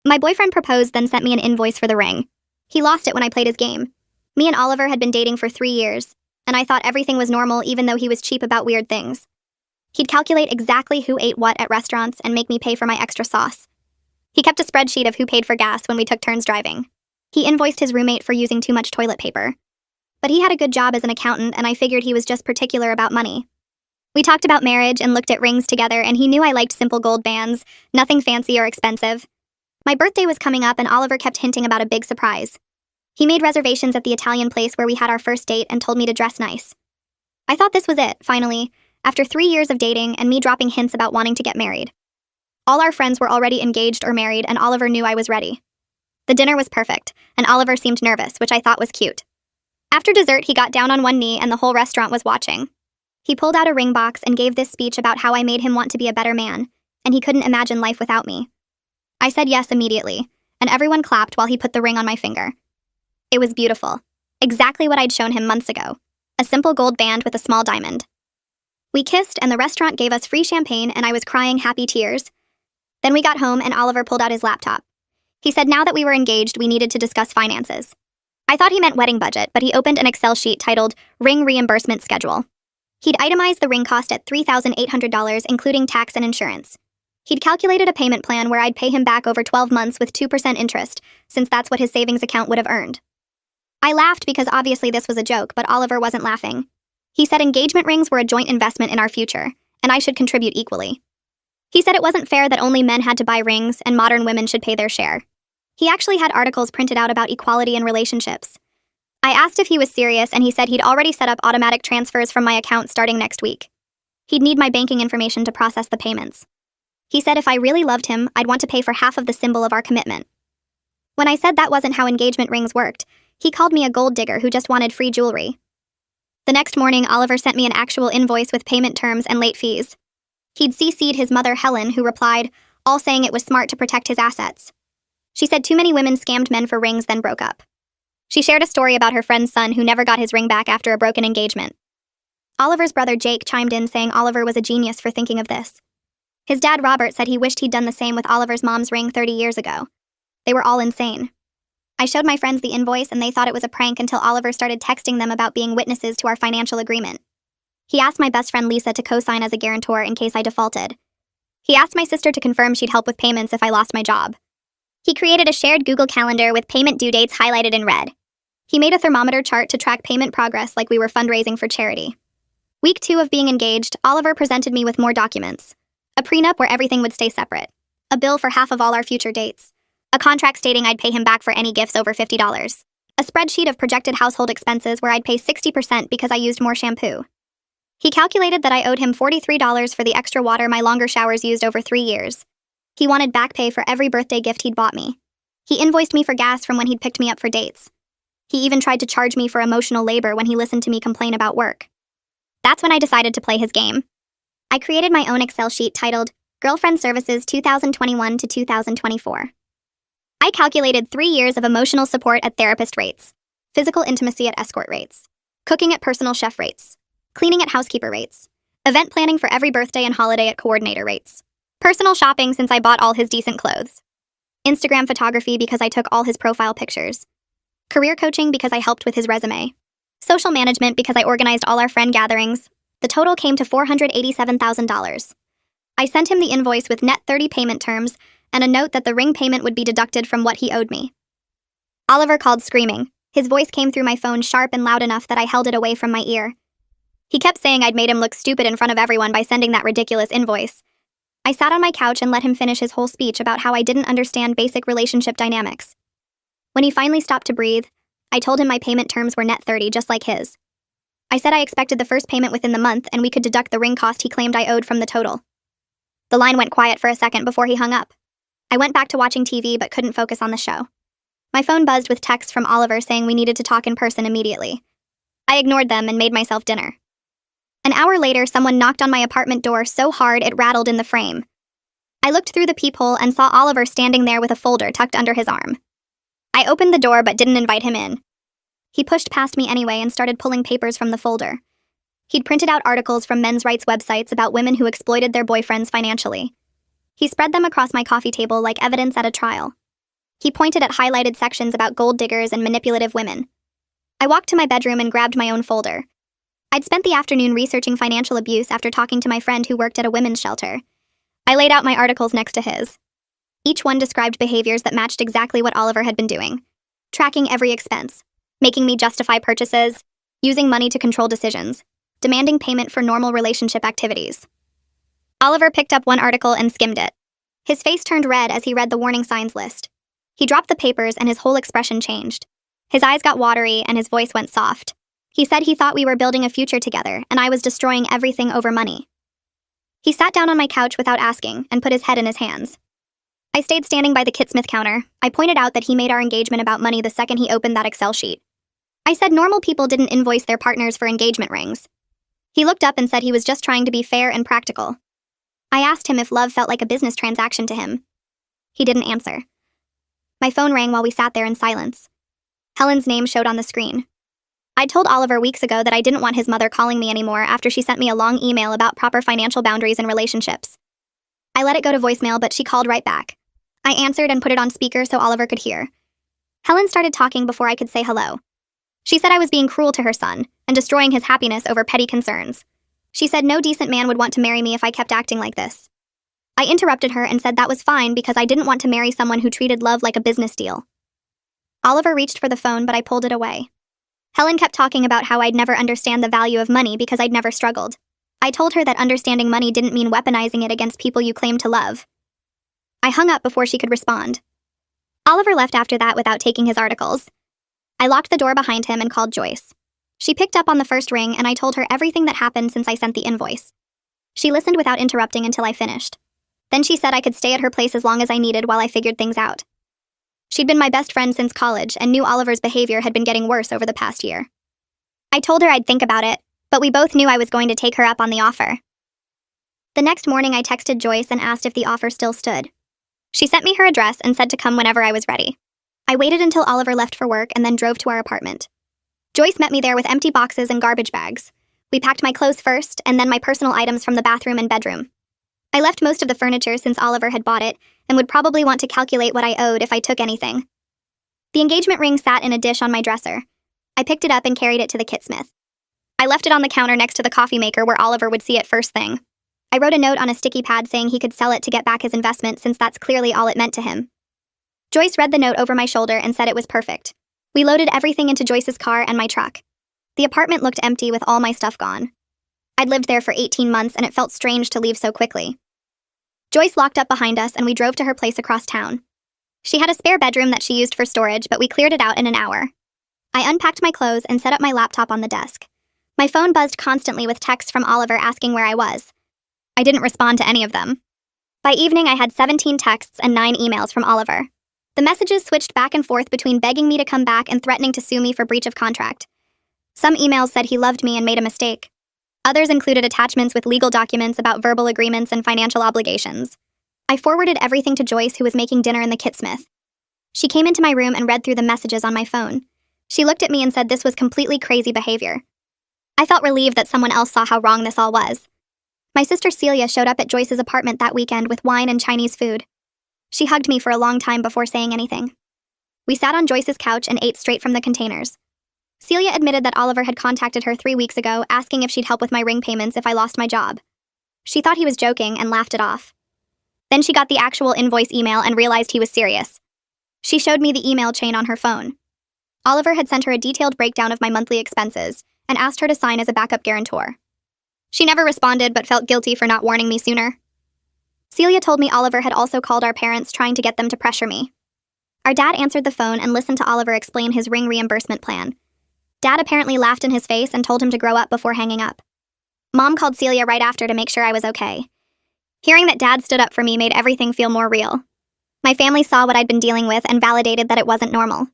My boyfriend proposed, then sent me an invoice for the ring. He lost it when I played his game. Me and Oliver had been dating for 3 years, and I thought everything was normal even though he was cheap about weird things. He'd calculate exactly who ate what at restaurants and make me pay for my extra sauce. He kept a spreadsheet of who paid for gas when we took turns driving. He invoiced his roommate for using too much toilet paper. But he had a good job as an accountant, and I figured he was just particular about money. We talked about marriage and looked at rings together, and he knew I liked simple gold bands, nothing fancy or expensive. My birthday was coming up, and Oliver kept hinting about a big surprise. He made reservations at the Italian place where we had our first date and told me to dress nice. I thought this was it, finally, after 3 years of dating and me dropping hints about wanting to get married. All our friends were already engaged or married, and Oliver knew I was ready. The dinner was perfect, and Oliver seemed nervous, which I thought was cute. After dessert, he got down on one knee and the whole restaurant was watching. He pulled out a ring box and gave this speech about how I made him want to be a better man, and he couldn't imagine life without me. I said yes immediately, and everyone clapped while he put the ring on my finger. It was beautiful, exactly what I'd shown him months ago, a simple gold band with a small diamond. We kissed, and the restaurant gave us free champagne, and I was crying happy tears. Then we got home, and Oliver pulled out his laptop. He said now that we were engaged, we needed to discuss finances. I thought he meant wedding budget, but he opened an Excel sheet titled Ring Reimbursement Schedule. He'd itemized the ring cost at $3,800, including tax and insurance. He'd calculated a payment plan where I'd pay him back over 12 months with 2% interest, since that's what his savings account would have earned. I laughed because obviously this was a joke, but Oliver wasn't laughing. He said engagement rings were a joint investment in our future, and I should contribute equally. He said it wasn't fair that only men had to buy rings and modern women should pay their share. He actually had articles printed out about equality in relationships. I asked if he was serious, and he said he'd already set up automatic transfers from my account starting next week. He'd need my banking information to process the payments. He said if I really loved him, I'd want to pay for half of the symbol of our commitment. When I said that wasn't how engagement rings worked, he called me a gold digger who just wanted free jewelry. The next morning, Oliver sent me an actual invoice with payment terms and late fees. He'd CC'd his mother, Helen, who replied, all saying it was smart to protect his assets. She said too many women scammed men for rings, then broke up. She shared a story about her friend's son who never got his ring back after a broken engagement. Oliver's brother Jake chimed in saying Oliver was a genius for thinking of this. His dad Robert said he wished he'd done the same with Oliver's mom's ring 30 years ago. They were all insane. I showed my friends the invoice and they thought it was a prank until Oliver started texting them about being witnesses to our financial agreement. He asked my best friend Lisa to co-sign as a guarantor in case I defaulted. He asked my sister to confirm she'd help with payments if I lost my job. He created a shared Google Calendar with payment due dates highlighted in red. He made a thermometer chart to track payment progress like we were fundraising for charity. Week 2 of being engaged, Oliver presented me with more documents. A prenup where everything would stay separate. A bill for half of all our future dates. A contract stating I'd pay him back for any gifts over $50. A spreadsheet of projected household expenses where I'd pay 60% because I used more shampoo. He calculated that I owed him $43 for the extra water my longer showers used over 3 years. He wanted back pay for every birthday gift he'd bought me. He invoiced me for gas from when he'd picked me up for dates. He even tried to charge me for emotional labor when he listened to me complain about work. That's when I decided to play his game. I created my own Excel sheet titled Girlfriend Services 2021 to 2024. I calculated 3 years of emotional support at therapist rates, physical intimacy at escort rates, cooking at personal chef rates, cleaning at housekeeper rates, event planning for every birthday and holiday at coordinator rates, personal shopping since I bought all his decent clothes, Instagram photography because I took all his profile pictures, career coaching because I helped with his resume, social management because I organized all our friend gatherings. The total came to $487,000. I sent him the invoice with net 30 payment terms and a note that the ring payment would be deducted from what he owed me. Oliver called screaming. His voice came through my phone sharp and loud enough that I held it away from my ear. He kept saying I'd made him look stupid in front of everyone by sending that ridiculous invoice. I sat on my couch and let him finish his whole speech about how I didn't understand basic relationship dynamics. When he finally stopped to breathe, I told him my payment terms were net 30, just like his. I said I expected the first payment within the month and we could deduct the ring cost he claimed I owed from the total. The line went quiet for a second before he hung up. I went back to watching TV but couldn't focus on the show. My phone buzzed with texts from Oliver saying we needed to talk in person immediately. I ignored them and made myself dinner. An hour later, someone knocked on my apartment door so hard it rattled in the frame. I looked through the peephole and saw Oliver standing there with a folder tucked under his arm. I opened the door but didn't invite him in. He pushed past me anyway and started pulling papers from the folder. He'd printed out articles from men's rights websites about women who exploited their boyfriends financially. He spread them across my coffee table like evidence at a trial. He pointed at highlighted sections about gold diggers and manipulative women. I walked to my bedroom and grabbed my own folder. I'd spent the afternoon researching financial abuse after talking to my friend who worked at a women's shelter. I laid out my articles next to his. Each one described behaviors that matched exactly what Oliver had been doing. Tracking every expense, making me justify purchases, using money to control decisions, demanding payment for normal relationship activities. Oliver picked up one article and skimmed it. His face turned red as he read the warning signs list. He dropped the papers and his whole expression changed. His eyes got watery and his voice went soft. He said he thought we were building a future together and I was destroying everything over money. He sat down on my couch without asking and put his head in his hands. I stayed standing by the Kitsmith counter. I pointed out that he made our engagement about money the second he opened that Excel sheet. I said normal people didn't invoice their partners for engagement rings. He looked up and said he was just trying to be fair and practical. I asked him if love felt like a business transaction to him. He didn't answer. My phone rang while we sat there in silence. Helen's name showed on the screen. I told Oliver weeks ago that I didn't want his mother calling me anymore after she sent me a long email about proper financial boundaries in relationships. I let it go to voicemail, but she called right back. I answered and put it on speaker so Oliver could hear. Helen started talking before I could say hello. She said I was being cruel to her son and destroying his happiness over petty concerns. She said no decent man would want to marry me if I kept acting like this. I interrupted her and said that was fine because I didn't want to marry someone who treated love like a business deal. Oliver reached for the phone, but I pulled it away. Helen kept talking about how I'd never understand the value of money because I'd never struggled. I told her that understanding money didn't mean weaponizing it against people you claim to love. I hung up before she could respond. Oliver left after that without taking his articles. I locked the door behind him and called Joyce. She picked up on the first ring and I told her everything that happened since I sent the invoice. She listened without interrupting until I finished. Then she said I could stay at her place as long as I needed while I figured things out. She'd been my best friend since college and knew Oliver's behavior had been getting worse over the past year. I told her I'd think about it, but we both knew I was going to take her up on the offer. The next morning I texted Joyce and asked if the offer still stood. She sent me her address and said to come whenever I was ready. I waited until Oliver left for work and then drove to our apartment. Joyce met me there with empty boxes and garbage bags. We packed my clothes first and then my personal items from the bathroom and bedroom. I left most of the furniture since Oliver had bought it and would probably want to calculate what I owed if I took anything. The engagement ring sat in a dish on my dresser. I picked it up and carried it to the Kitsmith. I left it on the counter next to the coffee maker where Oliver would see it first thing. I wrote a note on a sticky pad saying he could sell it to get back his investment since that's clearly all it meant to him. Joyce read the note over my shoulder and said it was perfect. We loaded everything into Joyce's car and my truck. The apartment looked empty with all my stuff gone. I'd lived there for 18 months and it felt strange to leave so quickly. Joyce locked up behind us and we drove to her place across town. She had a spare bedroom that she used for storage, but we cleared it out in an hour. I unpacked my clothes and set up my laptop on the desk. My phone buzzed constantly with texts from Oliver asking where I was. I didn't respond to any of them. By evening, I had 17 texts and 9 emails from Oliver. The messages switched back and forth between begging me to come back and threatening to sue me for breach of contract. Some emails said he loved me and made a mistake. Others included attachments with legal documents about verbal agreements and financial obligations. I forwarded everything to Joyce, who was making dinner in the Kitsmith. She came into my room and read through the messages on my phone. She looked at me and said this was completely crazy behavior. I felt relieved that someone else saw how wrong this all was. My sister Celia showed up at Joyce's apartment that weekend with wine and Chinese food. She hugged me for a long time before saying anything. We sat on Joyce's couch and ate straight from the containers. Celia admitted that Oliver had contacted her 3 weeks ago, asking if she'd help with my ring payments if I lost my job. She thought he was joking and laughed it off. Then she got the actual invoice email and realized he was serious. She showed me the email chain on her phone. Oliver had sent her a detailed breakdown of my monthly expenses and asked her to sign as a backup guarantor. She never responded but felt guilty for not warning me sooner. Celia told me Oliver had also called our parents trying to get them to pressure me. Our dad answered the phone and listened to Oliver explain his ring reimbursement plan. Dad apparently laughed in his face and told him to grow up before hanging up. Mom called Celia right after to make sure I was okay. Hearing that Dad stood up for me made everything feel more real. My family saw what I'd been dealing with and validated that it wasn't normal.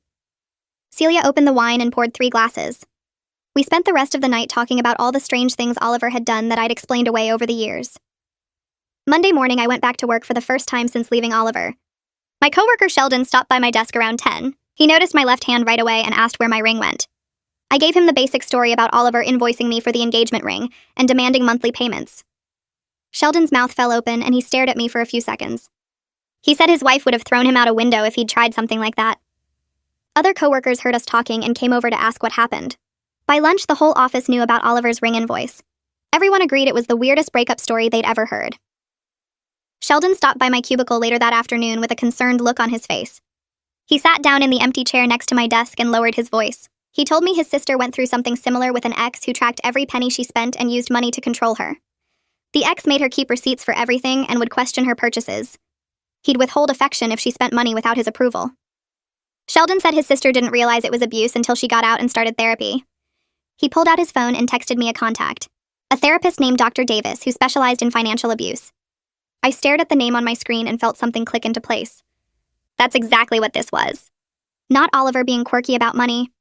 Celia opened the wine and poured 3 glasses. We spent the rest of the night talking about all the strange things Oliver had done that I'd explained away over the years. Monday morning, I went back to work for the first time since leaving Oliver. My coworker Sheldon stopped by my desk around 10. He noticed my left hand right away and asked where my ring went. I gave him the basic story about Oliver invoicing me for the engagement ring and demanding monthly payments. Sheldon's mouth fell open and he stared at me for a few seconds. He said his wife would have thrown him out a window if he'd tried something like that. Other coworkers heard us talking and came over to ask what happened. By lunch, the whole office knew about Oliver's ring invoice. Everyone agreed it was the weirdest breakup story they'd ever heard. Sheldon stopped by my cubicle later that afternoon with a concerned look on his face. He sat down in the empty chair next to my desk and lowered his voice. He told me his sister went through something similar with an ex who tracked every penny she spent and used money to control her. The ex made her keep receipts for everything and would question her purchases. He'd withhold affection if she spent money without his approval. Sheldon said his sister didn't realize it was abuse until she got out and started therapy. He pulled out his phone and texted me a contact, a therapist named Dr. Davis who specialized in financial abuse. I stared at the name on my screen and felt something click into place. That's exactly what this was. Not Oliver being quirky about money.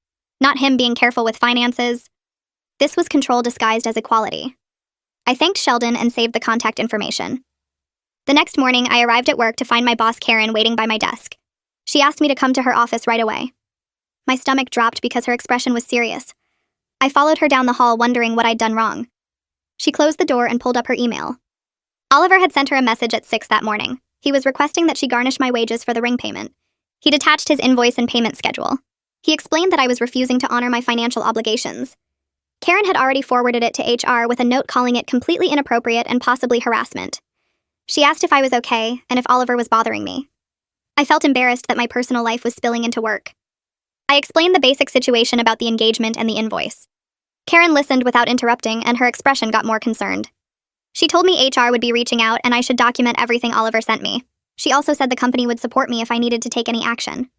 Not him being careful with finances. This was control disguised as equality. I thanked Sheldon and saved the contact information. The next morning, I arrived at work to find my boss Karen waiting by my desk. She asked me to come to her office right away. My stomach dropped because her expression was serious. I followed her down the hall wondering what I'd done wrong. She closed the door and pulled up her email. Oliver had sent her a message at 6 that morning. He was requesting that she garnish my wages for the ring payment. He'd attached his invoice and payment schedule. He explained that I was refusing to honor my financial obligations. Karen had already forwarded it to HR with a note calling it completely inappropriate and possibly harassment. She asked if I was okay and if Oliver was bothering me. I felt embarrassed that my personal life was spilling into work. I explained the basic situation about the engagement and the invoice. Karen listened without interrupting, and her expression got more concerned. She told me HR would be reaching out and I should document everything Oliver sent me. She also said the company would support me if I needed to take any action.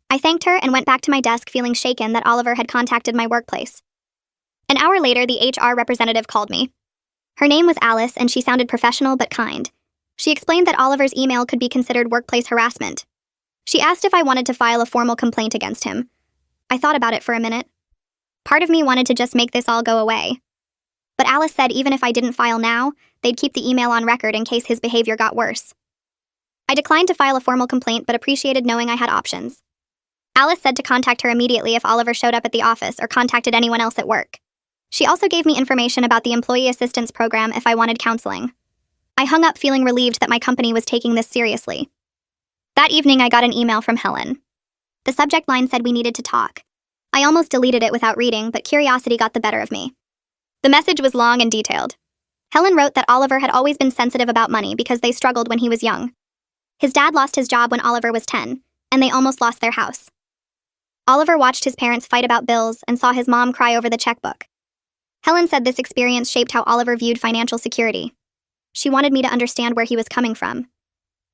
I thanked her and went back to my desk feeling shaken that Oliver had contacted my workplace. An hour later, the HR representative called me. Her name was Alice, and she sounded professional but kind. She explained that Oliver's email could be considered workplace harassment. She asked if I wanted to file a formal complaint against him. I thought about it for a minute. Part of me wanted to just make this all go away. But Alice said even if I didn't file now, they'd keep the email on record in case his behavior got worse. I declined to file a formal complaint but appreciated knowing I had options. Alice said to contact her immediately if Oliver showed up at the office or contacted anyone else at work. She also gave me information about the Employee Assistance Program if I wanted counseling. I hung up feeling relieved that my company was taking this seriously. That evening, I got an email from Helen. The subject line said we needed to talk. I almost deleted it without reading, but curiosity got the better of me. The message was long and detailed. Helen wrote that Oliver had always been sensitive about money because they struggled when he was young. His dad lost his job when Oliver was 10, and they almost lost their house. Oliver watched his parents fight about bills and saw his mom cry over the checkbook. Helen said this experience shaped how Oliver viewed financial security. She wanted me to understand where he was coming from.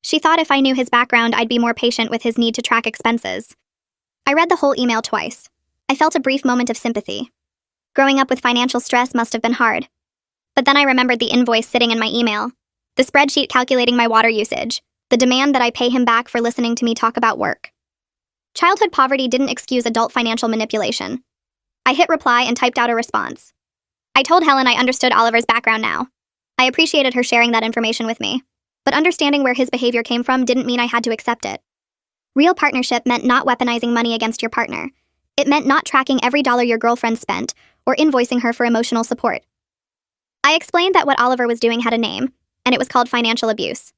She thought if I knew his background, I'd be more patient with his need to track expenses. I read the whole email twice. I felt a brief moment of sympathy. Growing up with financial stress must have been hard. But then I remembered the invoice sitting in my email, the spreadsheet calculating my water usage, the demand that I pay him back for listening to me talk about work. Childhood poverty didn't excuse adult financial manipulation. I hit reply and typed out a response. I told Helen I understood Oliver's background now. I appreciated her sharing that information with me, but understanding where his behavior came from didn't mean I had to accept it. Real partnership meant not weaponizing money against your partner. It meant not tracking every dollar your girlfriend spent or invoicing her for emotional support. I explained that what Oliver was doing had a name, and it was called financial abuse.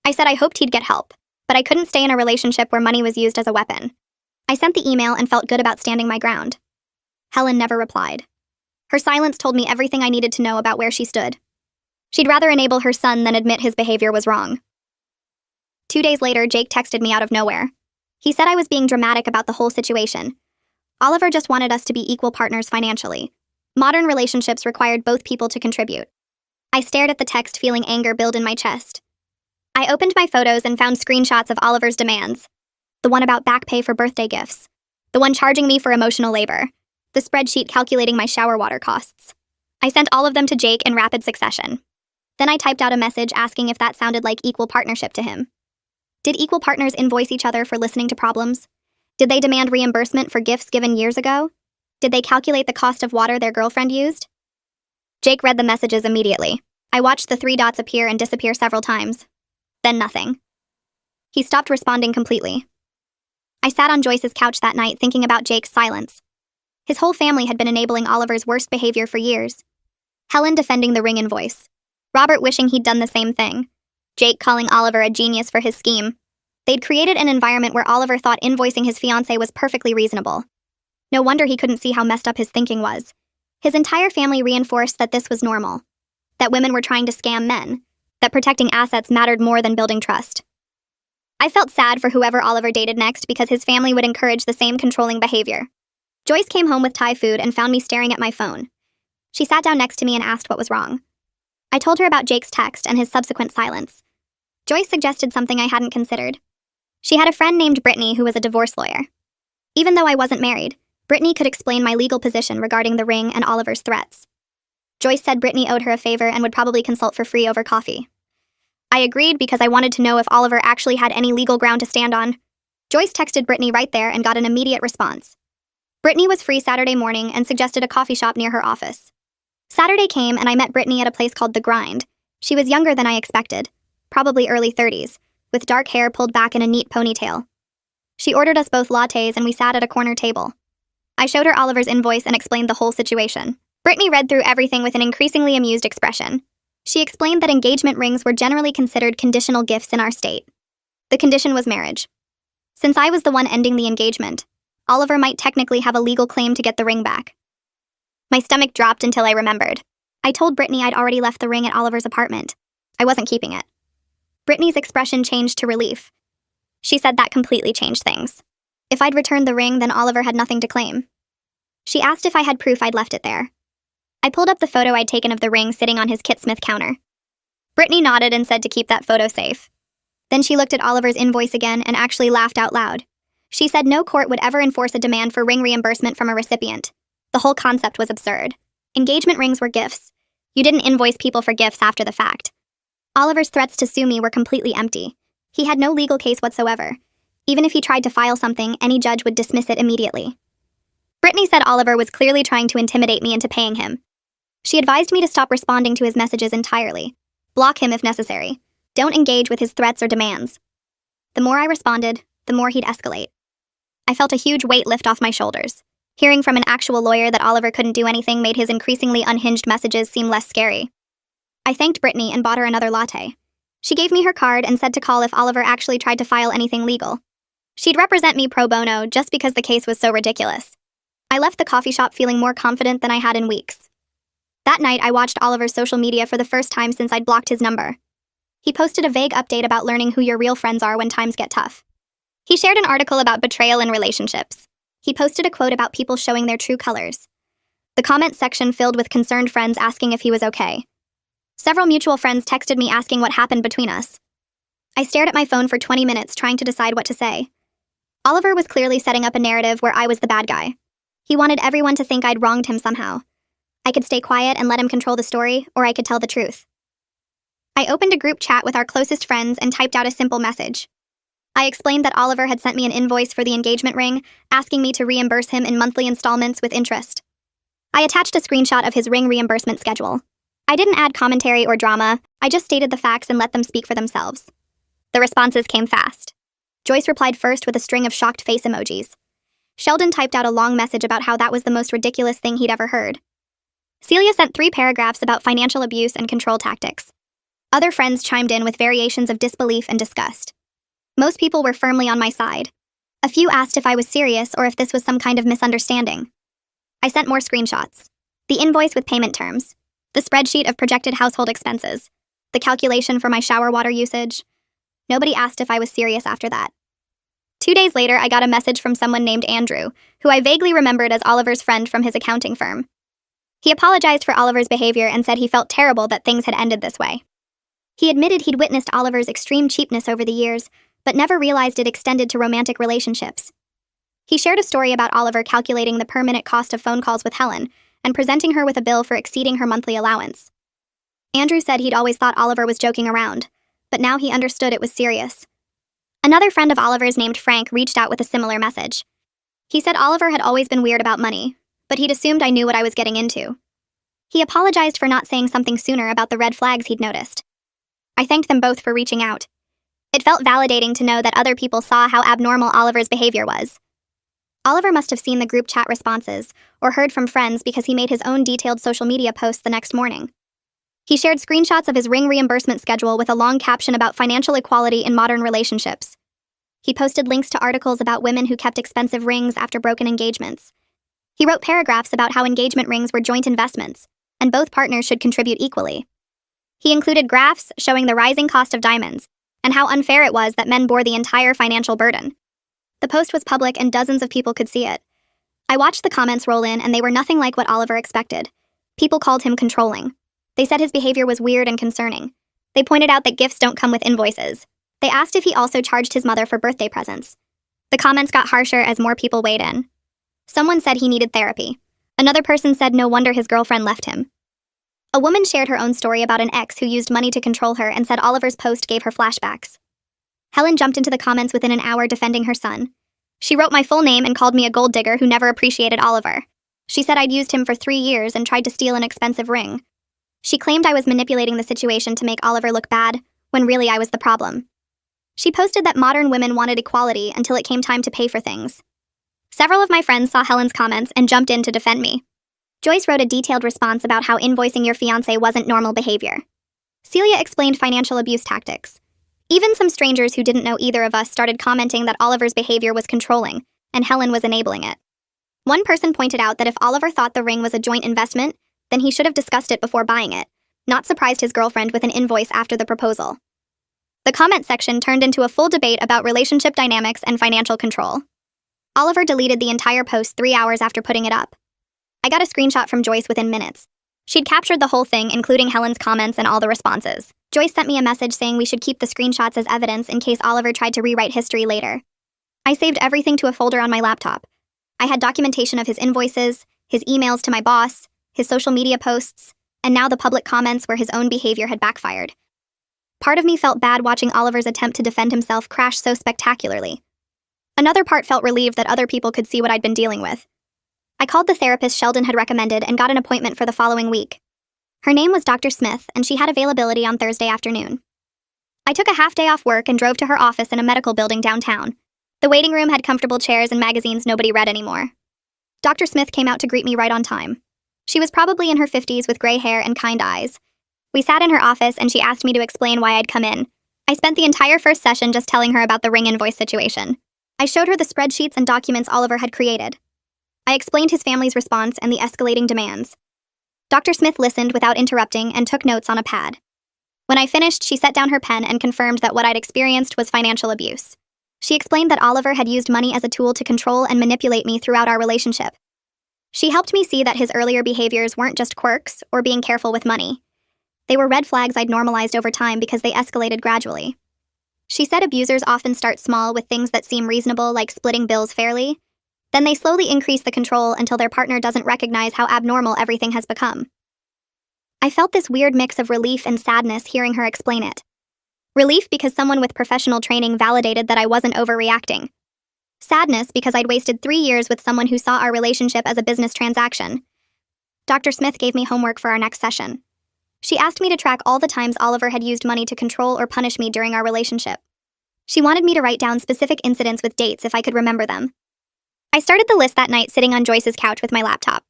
I said I hoped he'd get help, but I couldn't stay in a relationship where money was used as a weapon. I sent the email and felt good about standing my ground. Helen never replied. Her silence told me everything I needed to know about where she stood. She'd rather enable her son than admit his behavior was wrong. 2 days later, Jake texted me out of nowhere. He said I was being dramatic about the whole situation. Oliver just wanted us to be equal partners financially. Modern relationships required both people to contribute. I stared at the text, feeling anger build in my chest. I opened my photos and found screenshots of Oliver's demands. The one about back pay for birthday gifts. The one charging me for emotional labor. The spreadsheet calculating my shower water costs. I sent all of them to Jake in rapid succession. Then I typed out a message asking if that sounded like equal partnership to him. Did equal partners invoice each other for listening to problems? Did they demand reimbursement for gifts given years ago? Did they calculate the cost of water their girlfriend used? Jake read the messages immediately. I watched the 3 dots appear and disappear several times. Then nothing. He stopped responding completely. I sat on Joyce's couch that night thinking about Jake's silence. His whole family had been enabling Oliver's worst behavior for years. Helen defending the ring invoice. Robert wishing he'd done the same thing. Jake calling Oliver a genius for his scheme. They'd created an environment where Oliver thought invoicing his fiancé was perfectly reasonable. No wonder he couldn't see how messed up his thinking was. His entire family reinforced that this was normal, that women were trying to scam men, that protecting assets mattered more than building trust. I felt sad for whoever Oliver dated next because his family would encourage the same controlling behavior. Joyce came home with Thai food and found me staring at my phone. She sat down next to me and asked what was wrong. I told her about Jake's text and his subsequent silence. Joyce suggested something I hadn't considered. She had a friend named Brittany who was a divorce lawyer. Even though I wasn't married, Brittany could explain my legal position regarding the ring and Oliver's threats. Joyce said Brittany owed her a favor and would probably consult for free over coffee. I agreed because I wanted to know if Oliver actually had any legal ground to stand on. Joyce texted Brittany right there and got an immediate response. Brittany was free Saturday morning and suggested a coffee shop near her office. Saturday came and I met Brittany at a place called The Grind. She was younger than I expected, probably early 30s, with dark hair pulled back in a neat ponytail. She ordered us both lattes and we sat at a corner table. I showed her Oliver's invoice and explained the whole situation. Brittany read through everything with an increasingly amused expression. She explained that engagement rings were generally considered conditional gifts in our state. The condition was marriage. Since I was the one ending the engagement, Oliver might technically have a legal claim to get the ring back. My stomach dropped until I remembered. I told Brittany I'd already left the ring at Oliver's apartment. I wasn't keeping it. Brittany's expression changed to relief. She said that completely changed things. If I'd returned the ring, then Oliver had nothing to claim. She asked if I had proof I'd left it there. I pulled up the photo I'd taken of the ring sitting on his Kit Smith counter. Brittany nodded and said to keep that photo safe. Then she looked at Oliver's invoice again and actually laughed out loud. She said no court would ever enforce a demand for ring reimbursement from a recipient. The whole concept was absurd. Engagement rings were gifts. You didn't invoice people for gifts after the fact. Oliver's threats to sue me were completely empty. He had no legal case whatsoever. Even if he tried to file something, any judge would dismiss it immediately. Brittany said Oliver was clearly trying to intimidate me into paying him. She advised me to stop responding to his messages entirely. Block him if necessary. Don't engage with his threats or demands. The more I responded, the more he'd escalate. I felt a huge weight lift off my shoulders. Hearing from an actual lawyer that Oliver couldn't do anything made his increasingly unhinged messages seem less scary. I thanked Brittany and bought her another latte. She gave me her card and said to call if Oliver actually tried to file anything legal. She'd represent me pro bono just because the case was so ridiculous. I left the coffee shop feeling more confident than I had in weeks. That night, I watched Oliver's social media for the first time since I'd blocked his number. He posted a vague update about learning who your real friends are when times get tough. He shared an article about betrayal in relationships. He posted a quote about people showing their true colors. The comment section filled with concerned friends asking if he was okay. Several mutual friends texted me asking what happened between us. I stared at my phone for 20 minutes trying to decide what to say. Oliver was clearly setting up a narrative where I was the bad guy. He wanted everyone to think I'd wronged him somehow. I could stay quiet and let him control the story, or I could tell the truth. I opened a group chat with our closest friends and typed out a simple message. I explained that Oliver had sent me an invoice for the engagement ring, asking me to reimburse him in monthly installments with interest. I attached a screenshot of his ring reimbursement schedule. I didn't add commentary or drama, I just stated the facts and let them speak for themselves. The responses came fast. Joyce replied first with a string of shocked face emojis. Sheldon typed out a long message about how that was the most ridiculous thing he'd ever heard. Celia sent 3 paragraphs about financial abuse and control tactics. Other friends chimed in with variations of disbelief and disgust. Most people were firmly on my side. A few asked if I was serious or if this was some kind of misunderstanding. I sent more screenshots. The invoice with payment terms. The spreadsheet of projected household expenses. The calculation for my shower water usage. Nobody asked if I was serious after that. 2 days later, I got a message from someone named Andrew, who I vaguely remembered as Oliver's friend from his accounting firm. He apologized for Oliver's behavior and said he felt terrible that things had ended this way. He admitted he'd witnessed Oliver's extreme cheapness over the years, but never realized it extended to romantic relationships. He shared a story about Oliver calculating the per-minute cost of phone calls with Helen and presenting her with a bill for exceeding her monthly allowance. Andrew said he'd always thought Oliver was joking around, but now he understood it was serious. Another friend of Oliver's named Frank reached out with a similar message. He said Oliver had always been weird about money, but he'd assumed I knew what I was getting into. He apologized for not saying something sooner about the red flags he'd noticed. I thanked them both for reaching out. It felt validating to know that other people saw how abnormal Oliver's behavior was. Oliver must have seen the group chat responses or heard from friends because he made his own detailed social media posts the next morning. He shared screenshots of his ring reimbursement schedule with a long caption about financial equality in modern relationships. He posted links to articles about women who kept expensive rings after broken engagements. He wrote paragraphs about how engagement rings were joint investments, and both partners should contribute equally. He included graphs showing the rising cost of diamonds, and how unfair it was that men bore the entire financial burden. The post was public and dozens of people could see it. I watched the comments roll in, and they were nothing like what Oliver expected. People called him controlling. They said his behavior was weird and concerning. They pointed out that gifts don't come with invoices. They asked if he also charged his mother for birthday presents. The comments got harsher as more people weighed in. Someone said he needed therapy. Another person said no wonder his girlfriend left him. A woman shared her own story about an ex who used money to control her and said Oliver's post gave her flashbacks. Helen jumped into the comments within an hour defending her son. She wrote my full name and called me a gold digger who never appreciated Oliver. She said I'd used him for 3 years and tried to steal an expensive ring. She claimed I was manipulating the situation to make Oliver look bad, when really I was the problem. She posted that modern women wanted equality until it came time to pay for things. Several of my friends saw Helen's comments and jumped in to defend me. Joyce wrote a detailed response about how invoicing your fiancé wasn't normal behavior. Celia explained financial abuse tactics. Even some strangers who didn't know either of us started commenting that Oliver's behavior was controlling, and Helen was enabling it. One person pointed out that if Oliver thought the ring was a joint investment, then he should have discussed it before buying it, not surprised his girlfriend with an invoice after the proposal. The comment section turned into a full debate about relationship dynamics and financial control. Oliver deleted the entire post 3 hours after putting it up. I got a screenshot from Joyce within minutes. She'd captured the whole thing, including Helen's comments and all the responses. Joyce sent me a message saying we should keep the screenshots as evidence in case Oliver tried to rewrite history later. I saved everything to a folder on my laptop. I had documentation of his invoices, his emails to my boss, his social media posts, and now the public comments where his own behavior had backfired. Part of me felt bad watching Oliver's attempt to defend himself crash so spectacularly. Another part felt relieved that other people could see what I'd been dealing with. I called the therapist Sheldon had recommended and got an appointment for the following week. Her name was Dr. Smith, and she had availability on Thursday afternoon. I took a half day off work and drove to her office in a medical building downtown. The waiting room had comfortable chairs and magazines nobody read anymore. Dr. Smith came out to greet me right on time. She was probably in her 50s with gray hair and kind eyes. We sat in her office and she asked me to explain why I'd come in. I spent the entire first session just telling her about the ring invoice situation. I showed her the spreadsheets and documents Oliver had created. I explained his family's response and the escalating demands. Dr. Smith listened without interrupting and took notes on a pad. When I finished, she set down her pen and confirmed that what I'd experienced was financial abuse. She explained that Oliver had used money as a tool to control and manipulate me throughout our relationship. She helped me see that his earlier behaviors weren't just quirks or being careful with money. They were red flags I'd normalized over time because they escalated gradually. She said abusers often start small with things that seem reasonable, like splitting bills fairly. Then they slowly increase the control until their partner doesn't recognize how abnormal everything has become. I felt this weird mix of relief and sadness hearing her explain it. Relief because someone with professional training validated that I wasn't overreacting. Sadness because I'd wasted 3 years with someone who saw our relationship as a business transaction. Dr. Smith gave me homework for our next session. She asked me to track all the times Oliver had used money to control or punish me during our relationship. She wanted me to write down specific incidents with dates if I could remember them. I started the list that night sitting on Joyce's couch with my laptop.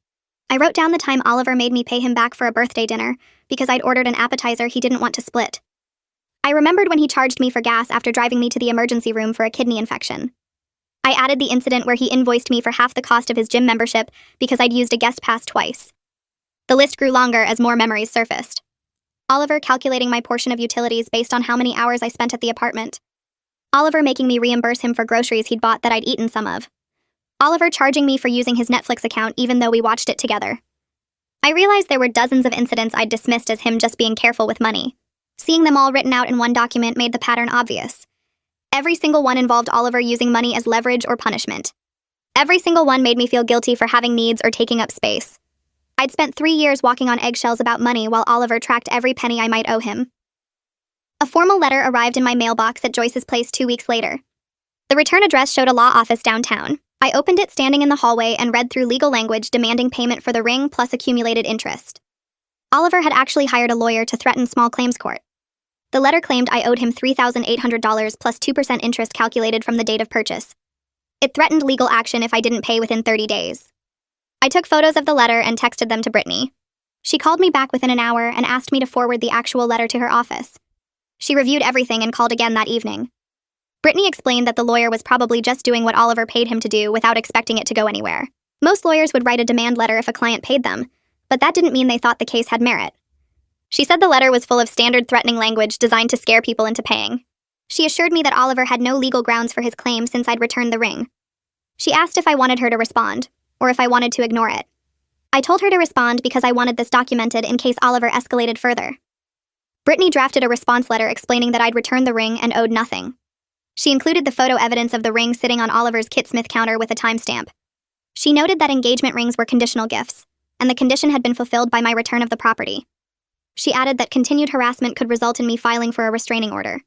I wrote down the time Oliver made me pay him back for a birthday dinner because I'd ordered an appetizer he didn't want to split. I remembered when he charged me for gas after driving me to the emergency room for a kidney infection. I added the incident where he invoiced me for half the cost of his gym membership because I'd used a guest pass twice. The list grew longer as more memories surfaced. Oliver calculating my portion of utilities based on how many hours I spent at the apartment. Oliver making me reimburse him for groceries he'd bought that I'd eaten some of. Oliver charging me for using his Netflix account even though we watched it together. I realized there were dozens of incidents I'd dismissed as him just being careful with money. Seeing them all written out in one document made the pattern obvious. Every single one involved Oliver using money as leverage or punishment. Every single one made me feel guilty for having needs or taking up space. I'd spent 3 years walking on eggshells about money while Oliver tracked every penny I might owe him. A formal letter arrived in my mailbox at Joyce's place 2 weeks later. The return address showed a law office downtown. I opened it standing in the hallway and read through legal language demanding payment for the ring plus accumulated interest. Oliver had actually hired a lawyer to threaten small claims court. The letter claimed I owed him $3,800 plus 2% interest calculated from the date of purchase. It threatened legal action if I didn't pay within 30 days. I took photos of the letter and texted them to Brittany. She called me back within an hour and asked me to forward the actual letter to her office. She reviewed everything and called again that evening. Brittany explained that the lawyer was probably just doing what Oliver paid him to do without expecting it to go anywhere. Most lawyers would write a demand letter if a client paid them, but that didn't mean they thought the case had merit. She said the letter was full of standard threatening language designed to scare people into paying. She assured me that Oliver had no legal grounds for his claim since I'd returned the ring. She asked if I wanted her to respond, or if I wanted to ignore it. I told her to respond because I wanted this documented in case Oliver escalated further. Brittany drafted a response letter explaining that I'd returned the ring and owed nothing. She included the photo evidence of the ring sitting on Oliver's Kit Smith counter with a timestamp. She noted that engagement rings were conditional gifts, and the condition had been fulfilled by my return of the property. She added that continued harassment could result in me filing for a restraining order.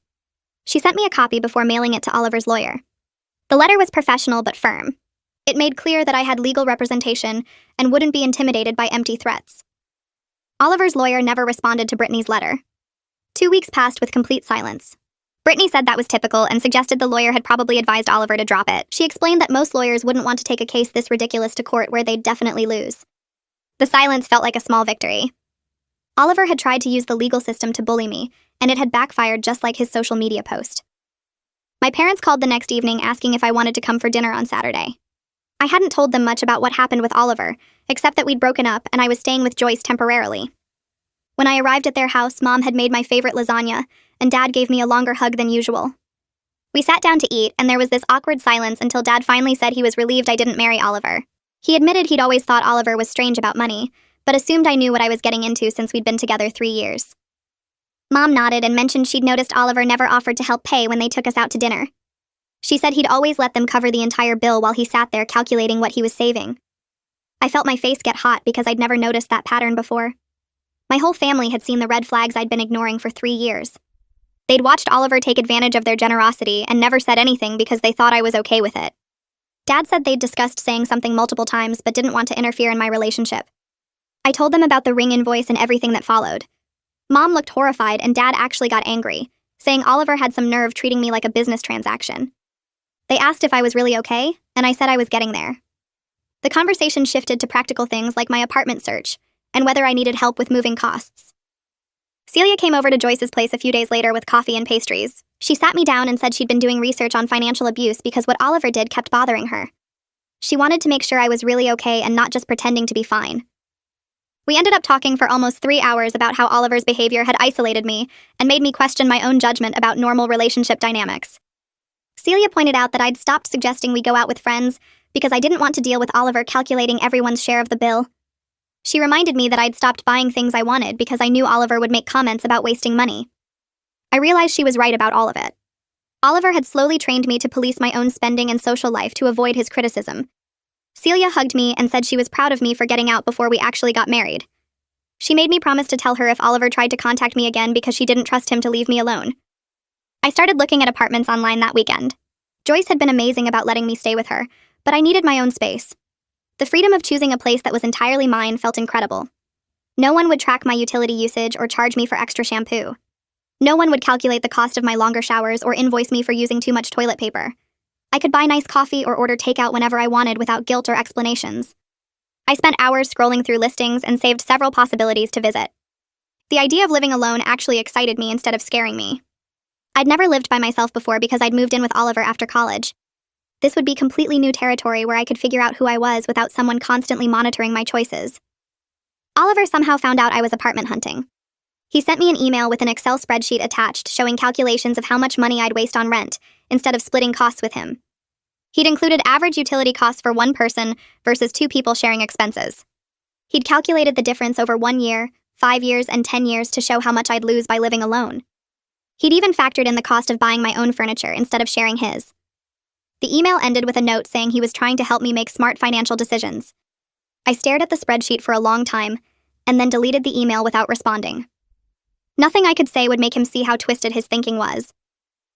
She sent me a copy before mailing it to Oliver's lawyer. The letter was professional but firm. It made clear that I had legal representation and wouldn't be intimidated by empty threats. Oliver's lawyer never responded to Brittany's letter. 2 weeks passed with complete silence. Brittany said that was typical and suggested the lawyer had probably advised Oliver to drop it. She explained that most lawyers wouldn't want to take a case this ridiculous to court where they'd definitely lose. The silence felt like a small victory. Oliver had tried to use the legal system to bully me, and it had backfired just like his social media post. My parents called the next evening asking if I wanted to come for dinner on Saturday. I hadn't told them much about what happened with Oliver, except that we'd broken up and I was staying with Joyce temporarily. When I arrived at their house, Mom had made my favorite lasagna, and Dad gave me a longer hug than usual. We sat down to eat, and there was this awkward silence until Dad finally said he was relieved I didn't marry Oliver. He admitted he'd always thought Oliver was strange about money, but assumed I knew what I was getting into since we'd been together 3 years. Mom nodded and mentioned she'd noticed Oliver never offered to help pay when they took us out to dinner. She said he'd always let them cover the entire bill while he sat there calculating what he was saving. I felt my face get hot because I'd never noticed that pattern before. My whole family had seen the red flags I'd been ignoring for 3 years. They'd watched Oliver take advantage of their generosity and never said anything because they thought I was okay with it. Dad said they'd discussed saying something multiple times but didn't want to interfere in my relationship. I told them about the ring invoice and everything that followed. Mom looked horrified and Dad actually got angry, saying Oliver had some nerve treating me like a business transaction. They asked if I was really okay, and I said I was getting there. The conversation shifted to practical things like my apartment search, and whether I needed help with moving costs. Celia came over to Joyce's place a few days later with coffee and pastries. She sat me down and said she'd been doing research on financial abuse because what Oliver did kept bothering her. She wanted to make sure I was really okay and not just pretending to be fine. We ended up talking for almost 3 hours about how Oliver's behavior had isolated me and made me question my own judgment about normal relationship dynamics. Celia pointed out that I'd stopped suggesting we go out with friends because I didn't want to deal with Oliver calculating everyone's share of the bill. She reminded me that I'd stopped buying things I wanted because I knew Oliver would make comments about wasting money. I realized she was right about all of it. Oliver had slowly trained me to police my own spending and social life to avoid his criticism. Celia hugged me and said she was proud of me for getting out before we actually got married. She made me promise to tell her if Oliver tried to contact me again because she didn't trust him to leave me alone. I started looking at apartments online that weekend. Joyce had been amazing about letting me stay with her, but I needed my own space. The freedom of choosing a place that was entirely mine felt incredible. No one would track my utility usage or charge me for extra shampoo. No one would calculate the cost of my longer showers or invoice me for using too much toilet paper. I could buy nice coffee or order takeout whenever I wanted without guilt or explanations. I spent hours scrolling through listings and saved several possibilities to visit. The idea of living alone actually excited me instead of scaring me. I'd never lived by myself before because I'd moved in with Oliver after college. This would be completely new territory where I could figure out who I was without someone constantly monitoring my choices. Oliver somehow found out I was apartment hunting. He sent me an email with an Excel spreadsheet attached showing calculations of how much money I'd waste on rent, instead of splitting costs with him. He'd included average utility costs for one person versus 2 people sharing expenses. He'd calculated the difference over 1 year, 5 years, and 10 years to show how much I'd lose by living alone. He'd even factored in the cost of buying my own furniture instead of sharing his. The email ended with a note saying he was trying to help me make smart financial decisions. I stared at the spreadsheet for a long time, and then deleted the email without responding. Nothing I could say would make him see how twisted his thinking was.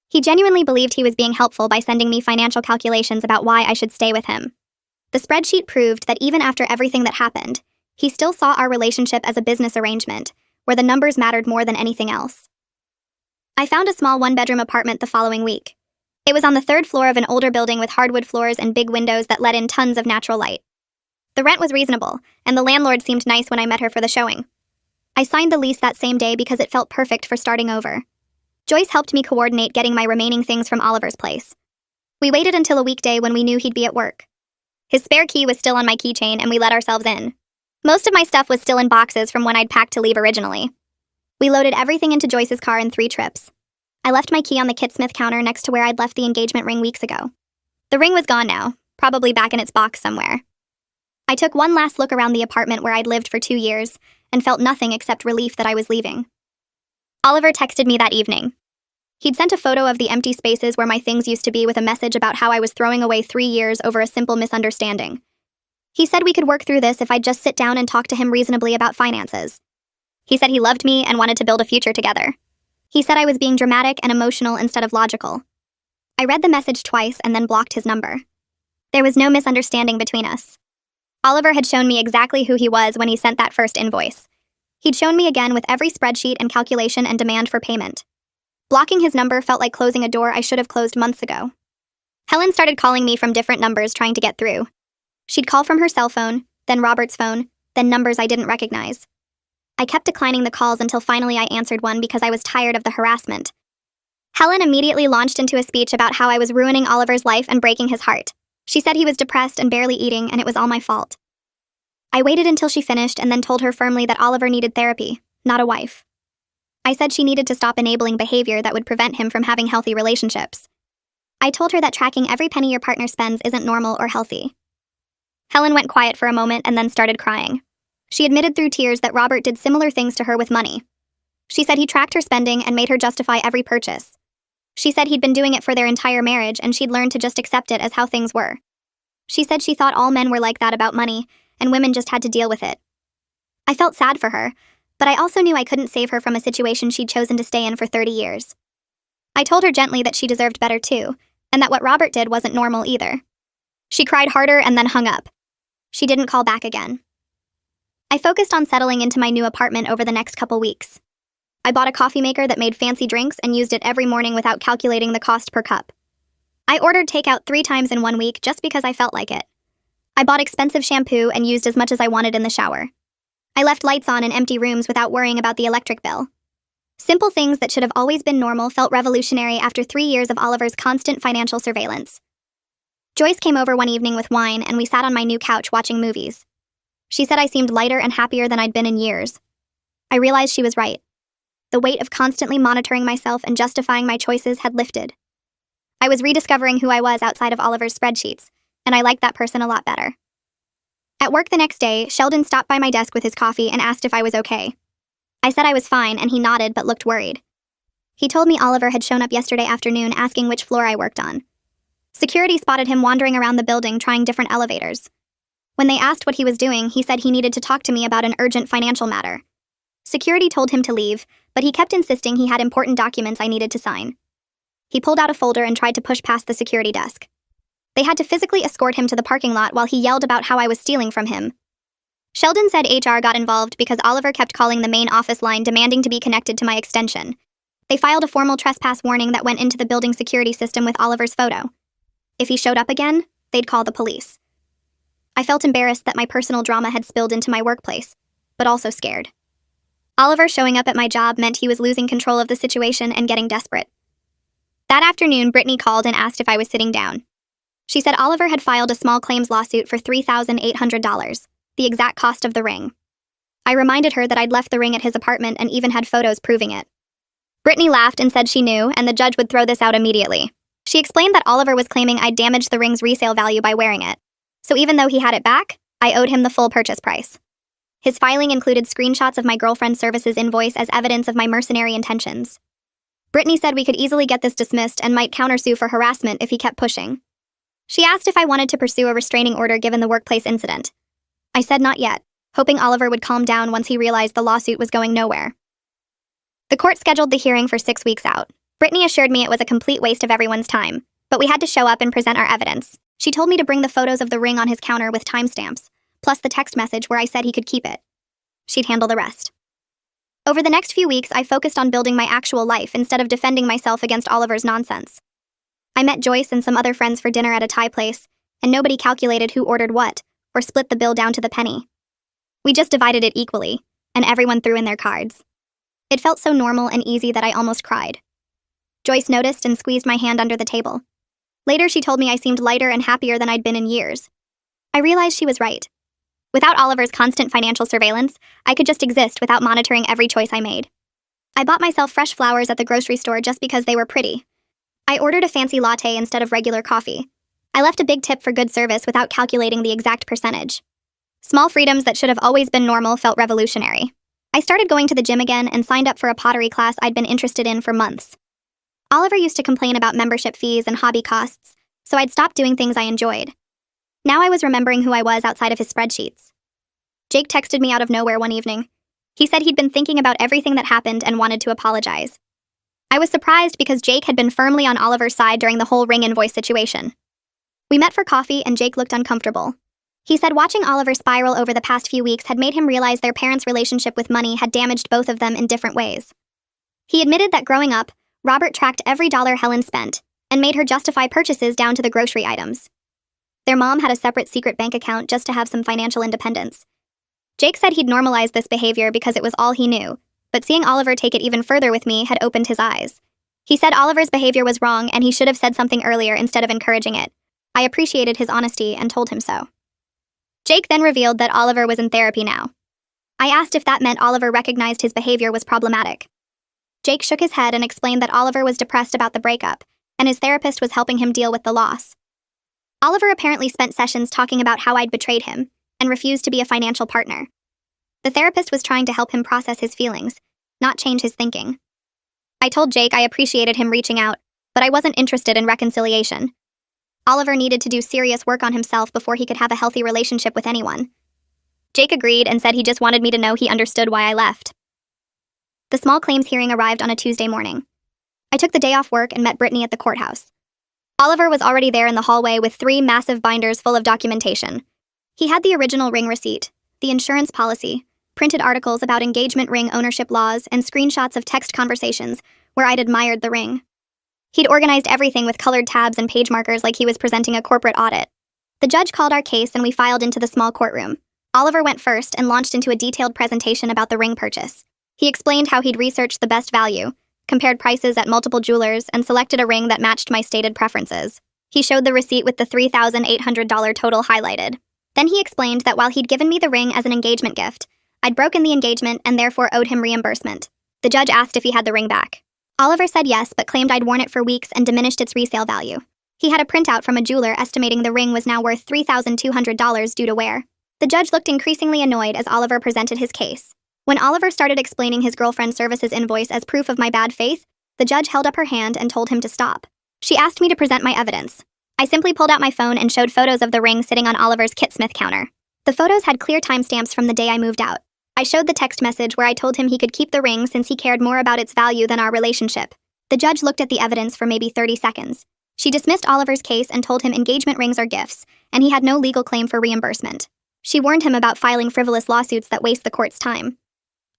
He genuinely believed he was being helpful by sending me financial calculations about why I should stay with him. The spreadsheet proved that even after everything that happened, he still saw our relationship as a business arrangement, where the numbers mattered more than anything else. I found a small 1-bedroom apartment the following week. It was on the 3rd floor of an older building with hardwood floors and big windows that let in tons of natural light. The rent was reasonable, and the landlord seemed nice when I met her for the showing. I signed the lease that same day because it felt perfect for starting over. Joyce helped me coordinate getting my remaining things from Oliver's place. We waited until a weekday when we knew he'd be at work. His spare key was still on my keychain, and we let ourselves in. Most of my stuff was still in boxes from when I'd packed to leave originally. We loaded everything into Joyce's car in 3 trips. I left my key on the Kit Smith counter next to where I'd left the engagement ring weeks ago. The ring was gone now, probably back in its box somewhere. I took one last look around the apartment where I'd lived for 2 years, and felt nothing except relief that I was leaving. Oliver texted me that evening. He'd sent a photo of the empty spaces where my things used to be with a message about how I was throwing away 3 years over a simple misunderstanding. He said we could work through this if I'd just sit down and talk to him reasonably about finances. He said he loved me and wanted to build a future together. He said I was being dramatic and emotional instead of logical. I read the message twice and then blocked his number. There was no misunderstanding between us. Oliver had shown me exactly who he was when he sent that first invoice. He'd shown me again with every spreadsheet and calculation and demand for payment. Blocking his number felt like closing a door I should have closed months ago. Helen started calling me from different numbers trying to get through. She'd call from her cell phone, then Robert's phone, then numbers I didn't recognize. I kept declining the calls until finally I answered one because I was tired of the harassment. Helen immediately launched into a speech about how I was ruining Oliver's life and breaking his heart. She said he was depressed and barely eating, and it was all my fault. I waited until she finished and then told her firmly that Oliver needed therapy, not a wife. I said she needed to stop enabling behavior that would prevent him from having healthy relationships. I told her that tracking every penny your partner spends isn't normal or healthy. Helen went quiet for a moment and then started crying. She admitted through tears that Robert did similar things to her with money. She said he tracked her spending and made her justify every purchase. She said he'd been doing it for their entire marriage and she'd learned to just accept it as how things were. She said she thought all men were like that about money, and women just had to deal with it. I felt sad for her, but I also knew I couldn't save her from a situation she'd chosen to stay in for 30 years. I told her gently that she deserved better too, and that what Robert did wasn't normal either. She cried harder and then hung up. She didn't call back again. I focused on settling into my new apartment over the next couple weeks. I bought a coffee maker that made fancy drinks and used it every morning without calculating the cost per cup. I ordered takeout 3 times in 1 week just because I felt like it. I bought expensive shampoo and used as much as I wanted in the shower. I left lights on in empty rooms without worrying about the electric bill. Simple things that should have always been normal felt revolutionary after 3 years of Oliver's constant financial surveillance. Joyce came over one evening with wine and we sat on my new couch watching movies. She said I seemed lighter and happier than I'd been in years. I realized she was right. The weight of constantly monitoring myself and justifying my choices had lifted. I was rediscovering who I was outside of Oliver's spreadsheets, and I liked that person a lot better. At work the next day, Sheldon stopped by my desk with his coffee and asked if I was okay. I said I was fine, and he nodded but looked worried. He told me Oliver had shown up yesterday afternoon asking which floor I worked on. Security spotted him wandering around the building trying different elevators. When they asked what he was doing, he said he needed to talk to me about an urgent financial matter. Security told him to leave, but he kept insisting he had important documents I needed to sign. He pulled out a folder and tried to push past the security desk. They had to physically escort him to the parking lot while he yelled about how I was stealing from him. Sheldon said HR got involved because Oliver kept calling the main office line demanding to be connected to my extension. They filed a formal trespass warning that went into the building security system with Oliver's photo. If he showed up again, they'd call the police. I felt embarrassed that my personal drama had spilled into my workplace, but also scared. Oliver showing up at my job meant he was losing control of the situation and getting desperate. That afternoon, Brittany called and asked if I was sitting down. She said Oliver had filed a small claims lawsuit for $3,800, the exact cost of the ring. I reminded her that I'd left the ring at his apartment and even had photos proving it. Brittany laughed and said she knew, and the judge would throw this out immediately. She explained that Oliver was claiming I'd damaged the ring's resale value by wearing it. So even though he had it back, I owed him the full purchase price. His filing included screenshots of my girlfriend's services invoice as evidence of my mercenary intentions. Brittany said we could easily get this dismissed and might countersue for harassment if he kept pushing. She asked if I wanted to pursue a restraining order given the workplace incident. I said not yet, hoping Oliver would calm down once he realized the lawsuit was going nowhere. The court scheduled the hearing for 6 weeks out. Brittany assured me it was a complete waste of everyone's time, but we had to show up and present our evidence. She told me to bring the photos of the ring on his counter with timestamps, plus the text message where I said he could keep it. She'd handle the rest. Over the next few weeks, I focused on building my actual life instead of defending myself against Oliver's nonsense. I met Joyce and some other friends for dinner at a Thai place, and nobody calculated who ordered what, or split the bill down to the penny. We just divided it equally, and everyone threw in their cards. It felt so normal and easy that I almost cried. Joyce noticed and squeezed my hand under the table. Later, she told me I seemed lighter and happier than I'd been in years. I realized she was right. Without Oliver's constant financial surveillance, I could just exist without monitoring every choice I made. I bought myself fresh flowers at the grocery store just because they were pretty. I ordered a fancy latte instead of regular coffee. I left a big tip for good service without calculating the exact percentage. Small freedoms that should have always been normal felt revolutionary. I started going to the gym again and signed up for a pottery class I'd been interested in for months. Oliver used to complain about membership fees and hobby costs, so I'd stopped doing things I enjoyed. Now I was remembering who I was outside of his spreadsheets. Jake texted me out of nowhere one evening. He said he'd been thinking about everything that happened and wanted to apologize. I was surprised because Jake had been firmly on Oliver's side during the whole ring invoice situation. We met for coffee and Jake looked uncomfortable. He said watching Oliver spiral over the past few weeks had made him realize their parents' relationship with money had damaged both of them in different ways. He admitted that growing up, Robert tracked every dollar Helen spent and made her justify purchases down to the grocery items. Their mom had a separate secret bank account just to have some financial independence. Jake said he'd normalized this behavior because it was all he knew, but seeing Oliver take it even further with me had opened his eyes. He said Oliver's behavior was wrong and he should have said something earlier instead of encouraging it. I appreciated his honesty and told him so. Jake then revealed that Oliver was in therapy now. I asked if that meant Oliver recognized his behavior was problematic. Jake shook his head and explained that Oliver was depressed about the breakup, and his therapist was helping him deal with the loss. Oliver apparently spent sessions talking about how I'd betrayed him and refused to be a financial partner. The therapist was trying to help him process his feelings, not change his thinking. I told Jake I appreciated him reaching out, but I wasn't interested in reconciliation. Oliver needed to do serious work on himself before he could have a healthy relationship with anyone. Jake agreed and said he just wanted me to know he understood why I left. The small claims hearing arrived on a Tuesday morning. I took the day off work and met Brittany at the courthouse. Oliver was already there in the hallway with 3 massive binders full of documentation. He had the original ring receipt, the insurance policy, printed articles about engagement ring ownership laws, and screenshots of text conversations where I'd admired the ring. He'd organized everything with colored tabs and page markers like he was presenting a corporate audit. The judge called our case and we filed into the small courtroom. Oliver went first and launched into a detailed presentation about the ring purchase. He explained how he'd researched the best value, compared prices at multiple jewelers, and selected a ring that matched my stated preferences. He showed the receipt with the $3,800 total highlighted. Then he explained that while he'd given me the ring as an engagement gift, I'd broken the engagement and therefore owed him reimbursement. The judge asked if he had the ring back. Oliver said yes, but claimed I'd worn it for weeks and diminished its resale value. He had a printout from a jeweler estimating the ring was now worth $3,200 due to wear. The judge looked increasingly annoyed as Oliver presented his case. When Oliver started explaining his girlfriend's services invoice as proof of my bad faith, the judge held up her hand and told him to stop. She asked me to present my evidence. I simply pulled out my phone and showed photos of the ring sitting on Oliver's Kitsmith counter. The photos had clear timestamps from the day I moved out. I showed the text message where I told him he could keep the ring since he cared more about its value than our relationship. The judge looked at the evidence for maybe 30 seconds. She dismissed Oliver's case and told him engagement rings are gifts, and he had no legal claim for reimbursement. She warned him about filing frivolous lawsuits that waste the court's time.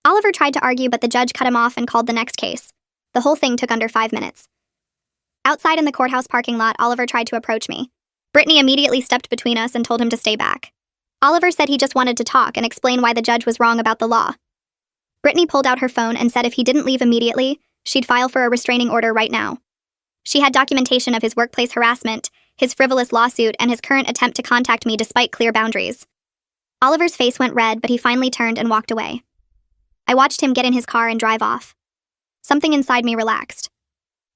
Oliver tried to argue, but the judge cut him off and called the next case. The whole thing took under 5 minutes. Outside in the courthouse parking lot, Oliver tried to approach me. Brittany immediately stepped between us and told him to stay back. Oliver said he just wanted to talk and explain why the judge was wrong about the law. Brittany pulled out her phone and said if he didn't leave immediately, she'd file for a restraining order right now. She had documentation of his workplace harassment, his frivolous lawsuit, and his current attempt to contact me despite clear boundaries. Oliver's face went red, but he finally turned and walked away. I watched him get in his car and drive off. Something inside me relaxed.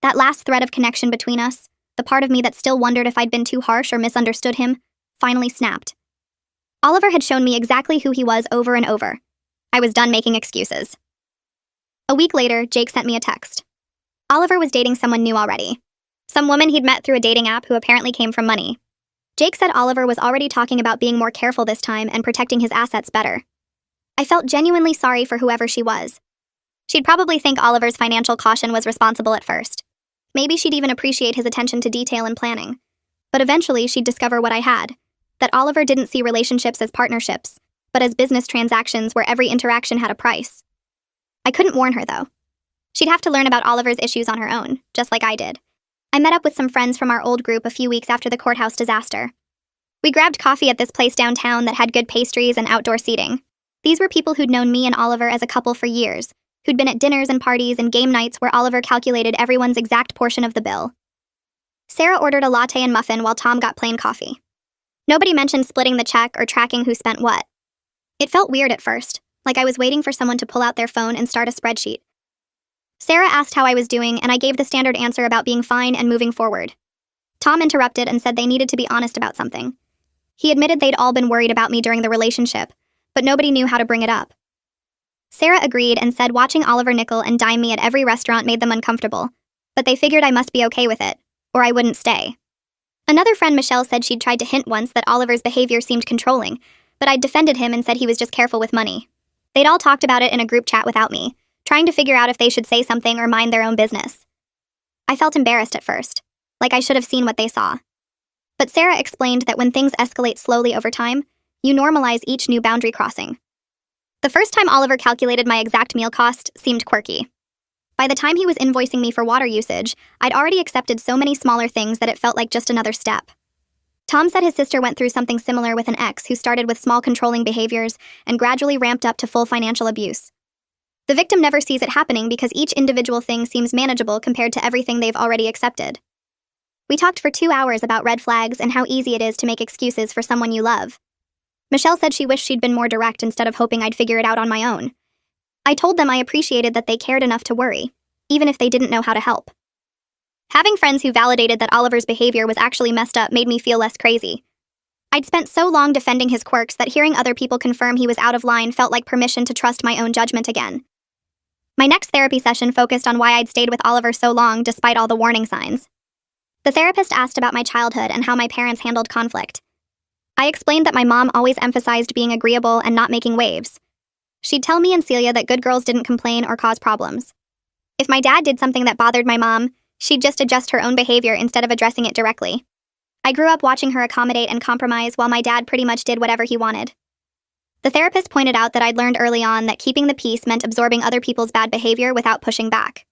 That last thread of connection between us, the part of me that still wondered if I'd been too harsh or misunderstood him, finally snapped. Oliver had shown me exactly who he was over and over. I was done making excuses. A week later, Jake sent me a text. Oliver was dating someone new already. Some woman he'd met through a dating app who apparently came from money. Jake said Oliver was already talking about being more careful this time and protecting his assets better. I felt genuinely sorry for whoever she was. She'd probably think Oliver's financial caution was responsible at first. Maybe she'd even appreciate his attention to detail and planning. But eventually she'd discover what I had, that Oliver didn't see relationships as partnerships, but as business transactions where every interaction had a price. I couldn't warn her, though. She'd have to learn about Oliver's issues on her own, just like I did. I met up with some friends from our old group a few weeks after the courthouse disaster. We grabbed coffee at this place downtown that had good pastries and outdoor seating. These were people who'd known me and Oliver as a couple for years, who'd been at dinners and parties and game nights where Oliver calculated everyone's exact portion of the bill. Sarah ordered a latte and muffin while Tom got plain coffee. Nobody mentioned splitting the check or tracking who spent what. It felt weird at first, like I was waiting for someone to pull out their phone and start a spreadsheet. Sarah asked how I was doing, and I gave the standard answer about being fine and moving forward. Tom interrupted and said they needed to be honest about something. He admitted they'd all been worried about me during the relationship, but nobody knew how to bring it up. Sarah agreed and said watching Oliver nickel and dime me at every restaurant made them uncomfortable, but they figured I must be okay with it, or I wouldn't stay. Another friend, Michelle, said she'd tried to hint once that Oliver's behavior seemed controlling, but I'd defended him and said he was just careful with money. They'd all talked about it in a group chat without me, trying to figure out if they should say something or mind their own business. I felt embarrassed at first, like I should have seen what they saw. But Sarah explained that when things escalate slowly over time, you normalize each new boundary crossing. The first time Oliver calculated my exact meal cost seemed quirky. By the time he was invoicing me for water usage, I'd already accepted so many smaller things that it felt like just another step. Tom said his sister went through something similar with an ex who started with small controlling behaviors and gradually ramped up to full financial abuse. The victim never sees it happening because each individual thing seems manageable compared to everything they've already accepted. We talked for 2 hours about red flags and how easy it is to make excuses for someone you love. Michelle said she wished she'd been more direct instead of hoping I'd figure it out on my own. I told them I appreciated that they cared enough to worry, even if they didn't know how to help. Having friends who validated that Oliver's behavior was actually messed up made me feel less crazy. I'd spent so long defending his quirks that hearing other people confirm he was out of line felt like permission to trust my own judgment again. My next therapy session focused on why I'd stayed with Oliver so long despite all the warning signs. The therapist asked about my childhood and how my parents handled conflict. I explained that my mom always emphasized being agreeable and not making waves. She'd tell me and Celia that good girls didn't complain or cause problems. If my dad did something that bothered my mom, she'd just adjust her own behavior instead of addressing it directly. I grew up watching her accommodate and compromise while my dad pretty much did whatever he wanted. The therapist pointed out that I'd learned early on that keeping the peace meant absorbing other people's bad behavior without pushing back.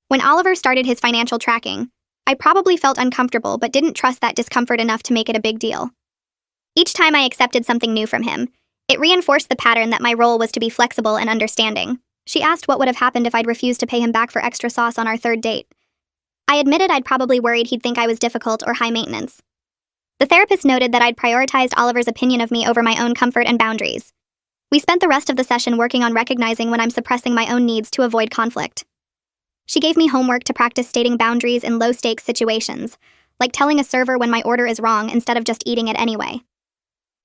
When Oliver started his financial tracking, I probably felt uncomfortable but didn't trust that discomfort enough to make it a big deal. Each time I accepted something new from him, it reinforced the pattern that my role was to be flexible and understanding. She asked what would have happened if I'd refused to pay him back for extra sauce on our third date. I admitted I'd probably worried he'd think I was difficult or high maintenance. The therapist noted that I'd prioritized Oliver's opinion of me over my own comfort and boundaries. We spent the rest of the session working on recognizing when I'm suppressing my own needs to avoid conflict. She gave me homework to practice stating boundaries in low-stakes situations, like telling a server when my order is wrong instead of just eating it anyway.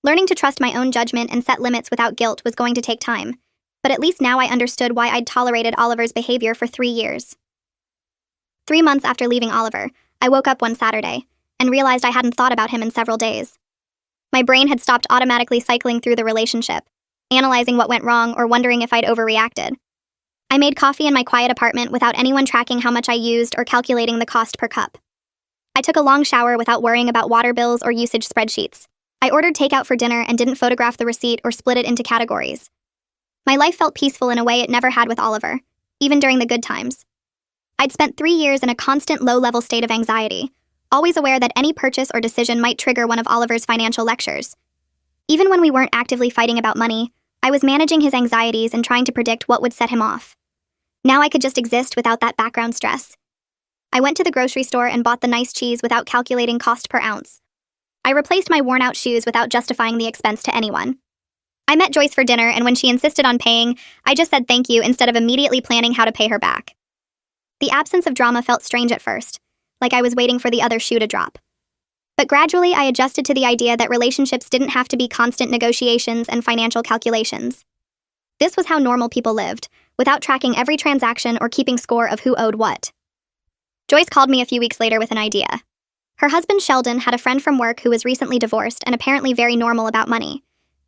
Learning to trust my own judgment and set limits without guilt was going to take time, but at least now I understood why I'd tolerated Oliver's behavior for 3 years. 3 months after leaving Oliver, I woke up one Saturday and realized I hadn't thought about him in several days. My brain had stopped automatically cycling through the relationship, analyzing what went wrong or wondering if I'd overreacted. I made coffee in my quiet apartment without anyone tracking how much I used or calculating the cost per cup. I took a long shower without worrying about water bills or usage spreadsheets. I ordered takeout for dinner and didn't photograph the receipt or split it into categories. My life felt peaceful in a way it never had with Oliver, even during the good times. I'd spent 3 years in a constant low-level state of anxiety, always aware that any purchase or decision might trigger one of Oliver's financial lectures. Even when we weren't actively fighting about money, I was managing his anxieties and trying to predict what would set him off. Now I could just exist without that background stress. I went to the grocery store and bought the nice cheese without calculating cost per ounce. I replaced my worn-out shoes without justifying the expense to anyone. I met Joyce for dinner, and when she insisted on paying, I just said thank you instead of immediately planning how to pay her back. The absence of drama felt strange at first, like I was waiting for the other shoe to drop. But gradually, I adjusted to the idea that relationships didn't have to be constant negotiations and financial calculations. This was how normal people lived, without tracking every transaction or keeping score of who owed what. Joyce called me a few weeks later with an idea. Her husband, Sheldon, had a friend from work who was recently divorced and apparently very normal about money.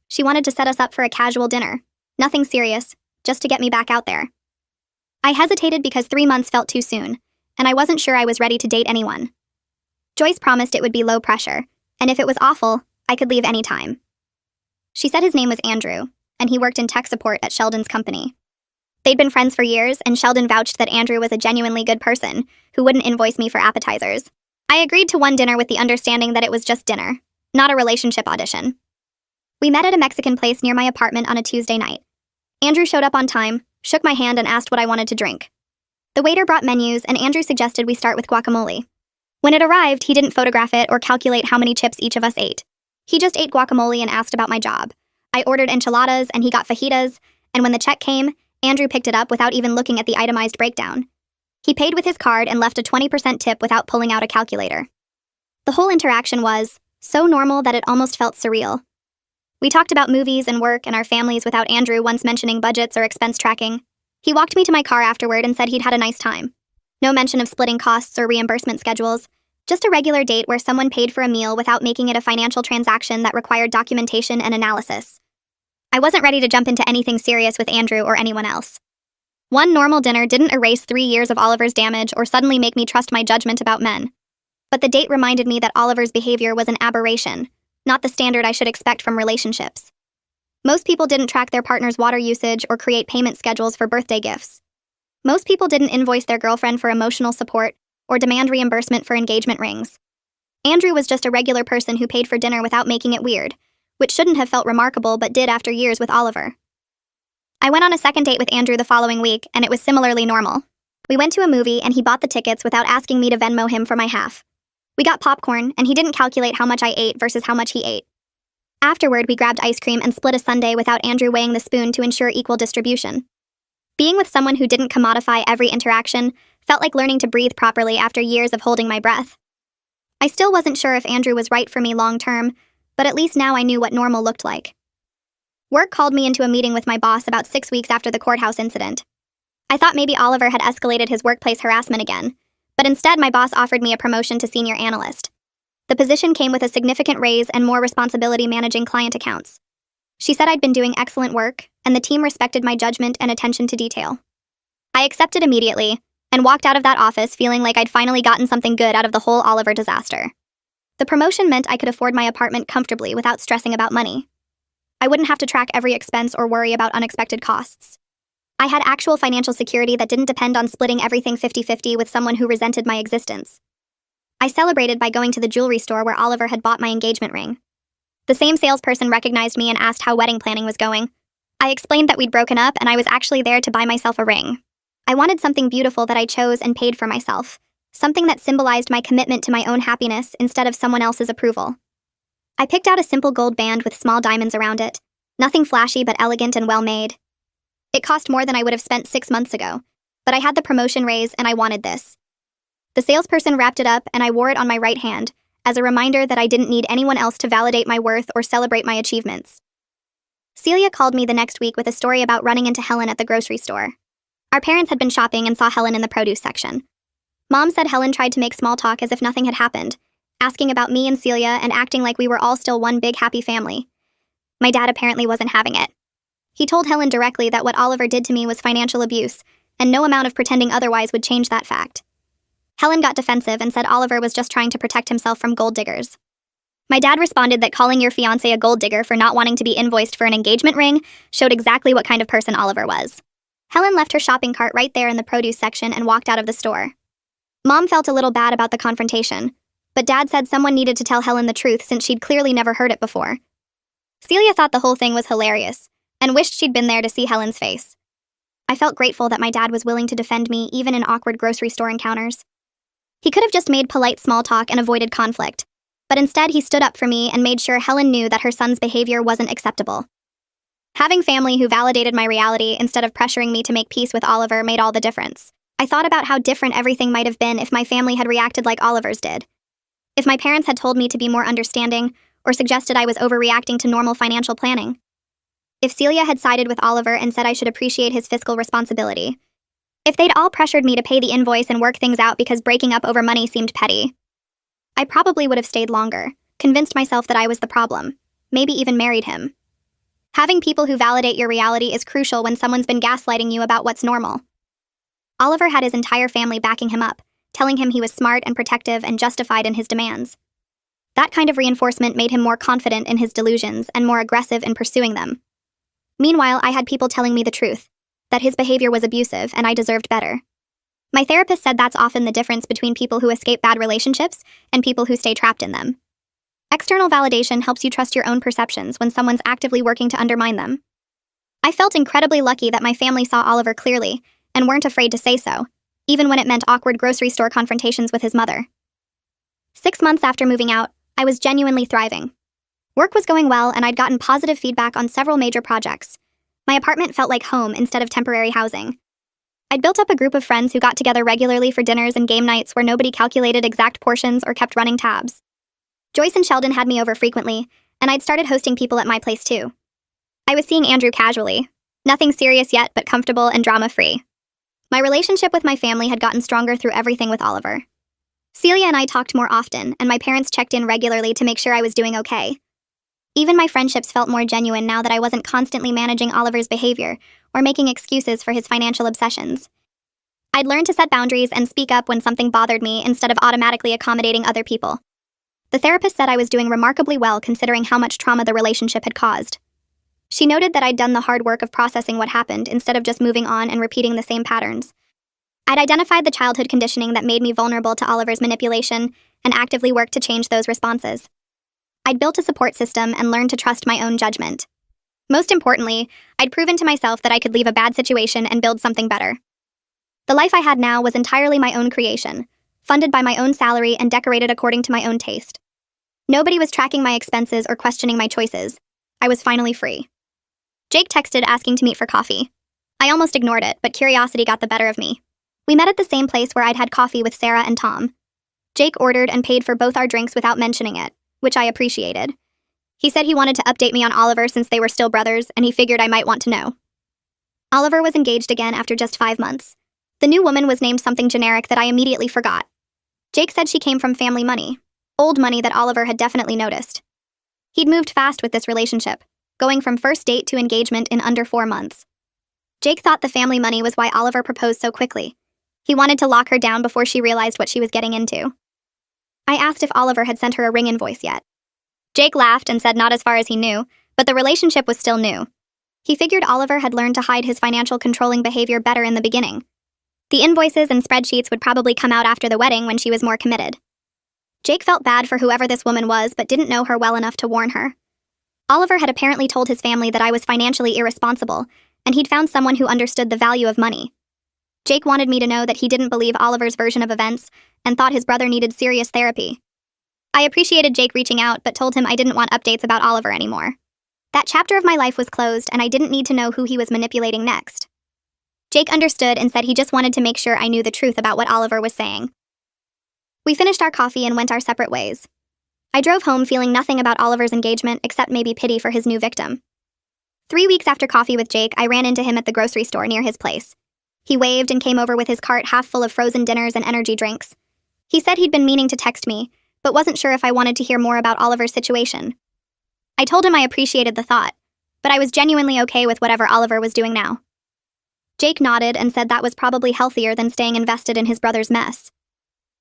She wanted to set us up for a casual dinner. Nothing serious, just to get me back out there. I hesitated because 3 months felt too soon, and I wasn't sure I was ready to date anyone. Joyce promised it would be low pressure, and if it was awful, I could leave any time. She said his name was Andrew, and he worked in tech support at Sheldon's company. They'd been friends for years, and Sheldon vouched that Andrew was a genuinely good person who wouldn't invoice me for appetizers. I agreed to one dinner with the understanding that it was just dinner. not a relationship audition. We met at a Mexican place near my apartment on a Tuesday night. Andrew showed up on time, shook my hand, and asked what I wanted to drink. The waiter brought menus, and Andrew suggested we start with guacamole. When it arrived, he didn't photograph it or calculate how many chips each of us ate. He just ate guacamole and asked about my job. I ordered enchiladas, and he got fajitas, and when the check came, Andrew picked it up without even looking at the itemized breakdown. He paid with his card and left a 20% tip without pulling out a calculator. The whole interaction was so normal that it almost felt surreal. We talked about movies and work and our families without Andrew once mentioning budgets or expense tracking. He walked me to my car afterward and said he'd had a nice time. No mention of splitting costs or reimbursement schedules, just a regular date where someone paid for a meal without making it a financial transaction that required documentation and analysis. I wasn't ready to jump into anything serious with Andrew or anyone else. One normal dinner didn't erase 3 years of Oliver's damage or suddenly make me trust my judgment about men. But the date reminded me that Oliver's behavior was an aberration, not the standard I should expect from relationships. Most people didn't track their partner's water usage or create payment schedules for birthday gifts. Most people didn't invoice their girlfriend for emotional support or demand reimbursement for engagement rings. Andrew was just a regular person who paid for dinner without making it weird, which shouldn't have felt remarkable but did after years with Oliver. I went on a second date with Andrew the following week, and it was similarly normal. We went to a movie, and he bought the tickets without asking me to Venmo him for my half. We got popcorn, and he didn't calculate how much I ate versus how much he ate. Afterward, we grabbed ice cream and split a sundae without Andrew weighing the spoon to ensure equal distribution. Being with someone who didn't commodify every interaction felt like learning to breathe properly after years of holding my breath. I still wasn't sure if Andrew was right for me long term, but at least now I knew what normal looked like. Work called me into a meeting with my boss about 6 weeks after the courthouse incident. I thought maybe Oliver had escalated his workplace harassment again, but instead my boss offered me a promotion to senior analyst. The position came with a significant raise and more responsibility managing client accounts. She said I'd been doing excellent work, and the team respected my judgment and attention to detail. I accepted immediately, and walked out of that office feeling like I'd finally gotten something good out of the whole Oliver disaster. The promotion meant I could afford my apartment comfortably without stressing about money. I wouldn't have to track every expense or worry about unexpected costs. I had actual financial security that didn't depend on splitting everything 50-50 with someone who resented my existence. I celebrated by going to the jewelry store where Oliver had bought my engagement ring. The same salesperson recognized me and asked how wedding planning was going. I explained that we'd broken up and I was actually there to buy myself a ring. I wanted something beautiful that I chose and paid for myself, something that symbolized my commitment to my own happiness instead of someone else's approval. I picked out a simple gold band with small diamonds around it, nothing flashy but elegant and well-made. It cost more than I would have spent 6 months ago, but I had the promotion raise and I wanted this. The salesperson wrapped it up and I wore it on my right hand, as a reminder that I didn't need anyone else to validate my worth or celebrate my achievements. Celia called me the next week with a story about running into Helen at the grocery store. Our parents had been shopping and saw Helen in the produce section. Mom said Helen tried to make small talk as if nothing had happened, asking about me and Celia and acting like we were all still one big happy family. My dad apparently wasn't having it. He told Helen directly that what Oliver did to me was financial abuse, and no amount of pretending otherwise would change that fact. Helen got defensive and said Oliver was just trying to protect himself from gold diggers. My dad responded that calling your fiancé a gold digger for not wanting to be invoiced for an engagement ring showed exactly what kind of person Oliver was. Helen left her shopping cart right there in the produce section and walked out of the store. Mom felt a little bad about the confrontation, but Dad said someone needed to tell Helen the truth since she'd clearly never heard it before. Celia thought the whole thing was hilarious, and wished she'd been there to see Helen's face. I felt grateful that my dad was willing to defend me even in awkward grocery store encounters. He could have just made polite small talk and avoided conflict, but instead he stood up for me and made sure Helen knew that her son's behavior wasn't acceptable. Having family who validated my reality instead of pressuring me to make peace with Oliver made all the difference. I thought about how different everything might have been if my family had reacted like Oliver's did. If my parents had told me to be more understanding, or suggested I was overreacting to normal financial planning. If Celia had sided with Oliver and said I should appreciate his fiscal responsibility. If they'd all pressured me to pay the invoice and work things out because breaking up over money seemed petty. I probably would have stayed longer, convinced myself that I was the problem, maybe even married him. Having people who validate your reality is crucial when someone's been gaslighting you about what's normal. Oliver had his entire family backing him up, telling him he was smart and protective and justified in his demands. That kind of reinforcement made him more confident in his delusions and more aggressive in pursuing them. Meanwhile, I had people telling me the truth, that his behavior was abusive and I deserved better. My therapist said that's often the difference between people who escape bad relationships and people who stay trapped in them. External validation helps you trust your own perceptions when someone's actively working to undermine them. I felt incredibly lucky that my family saw Oliver clearly and weren't afraid to say so, even when it meant awkward grocery store confrontations with his mother. 6 months after moving out, I was genuinely thriving. Work was going well, and I'd gotten positive feedback on several major projects. My apartment felt like home instead of temporary housing. I'd built up a group of friends who got together regularly for dinners and game nights where nobody calculated exact portions or kept running tabs. Joyce and Sheldon had me over frequently, and I'd started hosting people at my place too. I was seeing Andrew casually. Nothing serious yet, but comfortable and drama-free. My relationship with my family had gotten stronger through everything with Oliver. Celia and I talked more often, and my parents checked in regularly to make sure I was doing okay. Even my friendships felt more genuine now that I wasn't constantly managing Oliver's behavior or making excuses for his financial obsessions. I'd learned to set boundaries and speak up when something bothered me instead of automatically accommodating other people. The therapist said I was doing remarkably well considering how much trauma the relationship had caused. She noted that I'd done the hard work of processing what happened instead of just moving on and repeating the same patterns. I'd identified the childhood conditioning that made me vulnerable to Oliver's manipulation and actively worked to change those responses. I'd built a support system and learned to trust my own judgment. Most importantly, I'd proven to myself that I could leave a bad situation and build something better. The life I had now was entirely my own creation, funded by my own salary and decorated according to my own taste. Nobody was tracking my expenses or questioning my choices. I was finally free. Jake texted asking to meet for coffee. I almost ignored it, but curiosity got the better of me. We met at the same place where I'd had coffee with Sarah and Tom. Jake ordered and paid for both our drinks without mentioning it, which I appreciated. He said he wanted to update me on Oliver since they were still brothers, and he figured I might want to know. Oliver was engaged again after just 5 months. The new woman was named something generic that I immediately forgot. Jake said she came from family money, old money that Oliver had definitely noticed. He'd moved fast with this relationship, going from first date to engagement in under 4 months. Jake thought the family money was why Oliver proposed so quickly. He wanted to lock her down before she realized what she was getting into. I asked if Oliver had sent her a ring invoice yet. Jake laughed and said not as far as he knew, but the relationship was still new. He figured Oliver had learned to hide his financial controlling behavior better in the beginning. The invoices and spreadsheets would probably come out after the wedding when she was more committed. Jake felt bad for whoever this woman was, but didn't know her well enough to warn her. Oliver had apparently told his family that I was financially irresponsible, and he'd found someone who understood the value of money. Jake wanted me to know that he didn't believe Oliver's version of events and thought his brother needed serious therapy. I appreciated Jake reaching out, but told him I didn't want updates about Oliver anymore. That chapter of my life was closed, and I didn't need to know who he was manipulating next. Jake understood and said he just wanted to make sure I knew the truth about what Oliver was saying. We finished our coffee and went our separate ways. I drove home feeling nothing about Oliver's engagement except maybe pity for his new victim. 3 weeks after coffee with Jake, I ran into him at the grocery store near his place. He waved and came over with his cart half full of frozen dinners and energy drinks. He said he'd been meaning to text me, but wasn't sure if I wanted to hear more about Oliver's situation. I told him I appreciated the thought, but I was genuinely okay with whatever Oliver was doing now. Jake nodded and said that was probably healthier than staying invested in his brother's mess.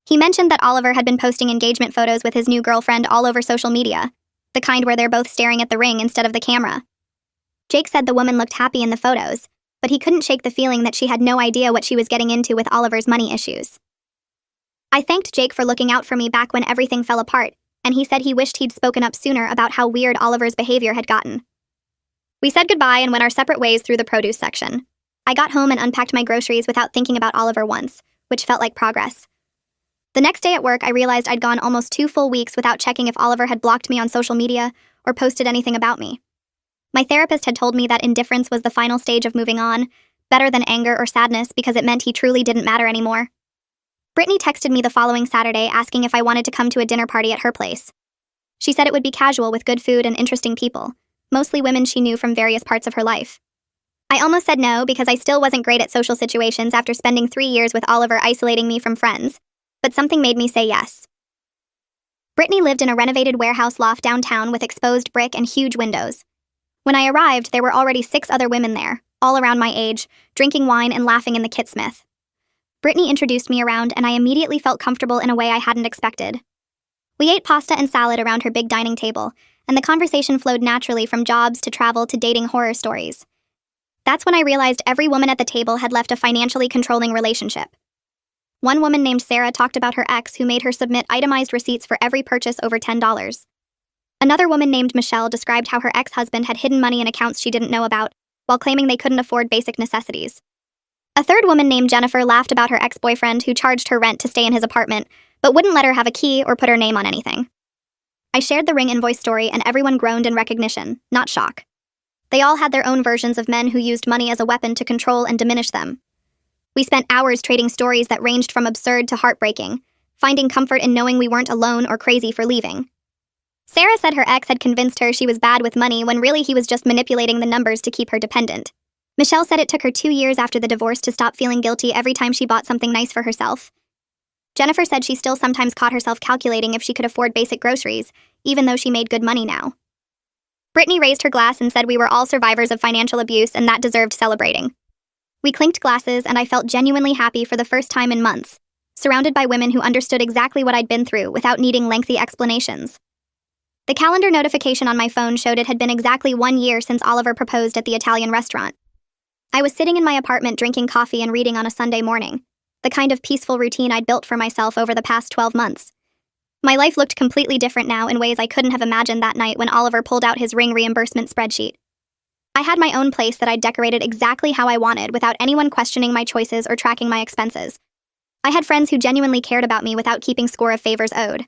He mentioned that Oliver had been posting engagement photos with his new girlfriend all over social media, the kind where they're both staring at the ring instead of the camera. Jake said the woman looked happy in the photos, but he couldn't shake the feeling that she had no idea what she was getting into with Oliver's money issues. I thanked Jake for looking out for me back when everything fell apart, and he said he wished he'd spoken up sooner about how weird Oliver's behavior had gotten. We said goodbye and went our separate ways through the produce section. I got home and unpacked my groceries without thinking about Oliver once, which felt like progress. The next day at work, I realized I'd gone almost 2 full weeks without checking if Oliver had blocked me on social media or posted anything about me. My therapist had told me that indifference was the final stage of moving on, better than anger or sadness because it meant he truly didn't matter anymore. Brittany texted me the following Saturday asking if I wanted to come to a dinner party at her place. She said it would be casual with good food and interesting people, mostly women she knew from various parts of her life. I almost said no because I still wasn't great at social situations after spending 3 years with Oliver isolating me from friends, but something made me say yes. Brittany lived in a renovated warehouse loft downtown with exposed brick and huge windows. When I arrived, there were already 6 other women there, all around my age, drinking wine and laughing in the Kitsmith. Brittany introduced me around, and I immediately felt comfortable in a way I hadn't expected. We ate pasta and salad around her big dining table, and the conversation flowed naturally from jobs to travel to dating horror stories. That's when I realized every woman at the table had left a financially controlling relationship. One woman named Sarah talked about her ex who made her submit itemized receipts for every purchase over $10. Another woman named Michelle described how her ex-husband had hidden money in accounts she didn't know about, while claiming they couldn't afford basic necessities. A third woman named Jennifer laughed about her ex-boyfriend who charged her rent to stay in his apartment, but wouldn't let her have a key or put her name on anything. I shared the ring invoice story and everyone groaned in recognition, not shock. They all had their own versions of men who used money as a weapon to control and diminish them. We spent hours trading stories that ranged from absurd to heartbreaking, finding comfort in knowing we weren't alone or crazy for leaving. Sarah said her ex had convinced her she was bad with money when really he was just manipulating the numbers to keep her dependent. Michelle said it took her 2 years after the divorce to stop feeling guilty every time she bought something nice for herself. Jennifer said she still sometimes caught herself calculating if she could afford basic groceries, even though she made good money now. Brittany raised her glass and said we were all survivors of financial abuse and that deserved celebrating. We clinked glasses and I felt genuinely happy for the first time in months, surrounded by women who understood exactly what I'd been through without needing lengthy explanations. The calendar notification on my phone showed it had been exactly 1 year since Oliver proposed at the Italian restaurant. I was sitting in my apartment drinking coffee and reading on a Sunday morning, the kind of peaceful routine I'd built for myself over the past 12 months. My life looked completely different now in ways I couldn't have imagined that night when Oliver pulled out his ring reimbursement spreadsheet. I had my own place that I'd decorated exactly how I wanted without anyone questioning my choices or tracking my expenses. I had friends who genuinely cared about me without keeping score of favors owed.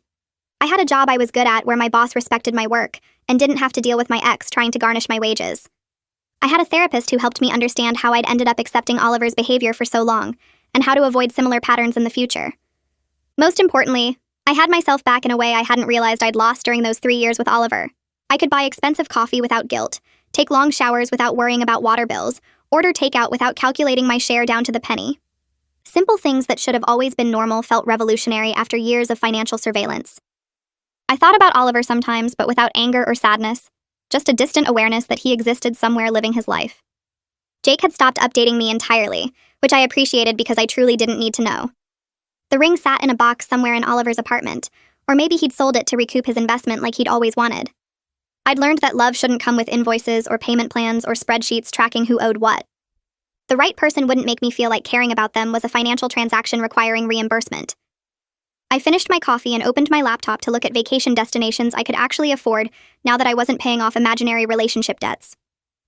I had a job I was good at where my boss respected my work and didn't have to deal with my ex trying to garnish my wages. I had a therapist who helped me understand how I'd ended up accepting Oliver's behavior for so long and how to avoid similar patterns in the future. Most importantly, I had myself back in a way I hadn't realized I'd lost during those 3 years with Oliver. I could buy expensive coffee without guilt, take long showers without worrying about water bills, order takeout without calculating my share down to the penny. Simple things that should have always been normal felt revolutionary after years of financial surveillance. I thought about Oliver sometimes, but without anger or sadness, just a distant awareness that he existed somewhere living his life. Jake had stopped updating me entirely, which I appreciated because I truly didn't need to know. The ring sat in a box somewhere in Oliver's apartment, or maybe he'd sold it to recoup his investment like he'd always wanted. I'd learned that love shouldn't come with invoices or payment plans or spreadsheets tracking who owed what. The right person wouldn't make me feel like caring about them was a financial transaction requiring reimbursement. I finished my coffee and opened my laptop to look at vacation destinations I could actually afford now that I wasn't paying off imaginary relationship debts.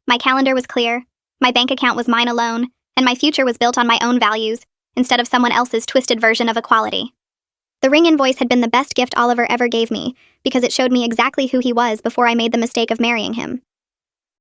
My calendar was clear, my bank account was mine alone, and my future was built on my own values instead of someone else's twisted version of equality. The ring invoice had been the best gift Oliver ever gave me because it showed me exactly who he was before I made the mistake of marrying him.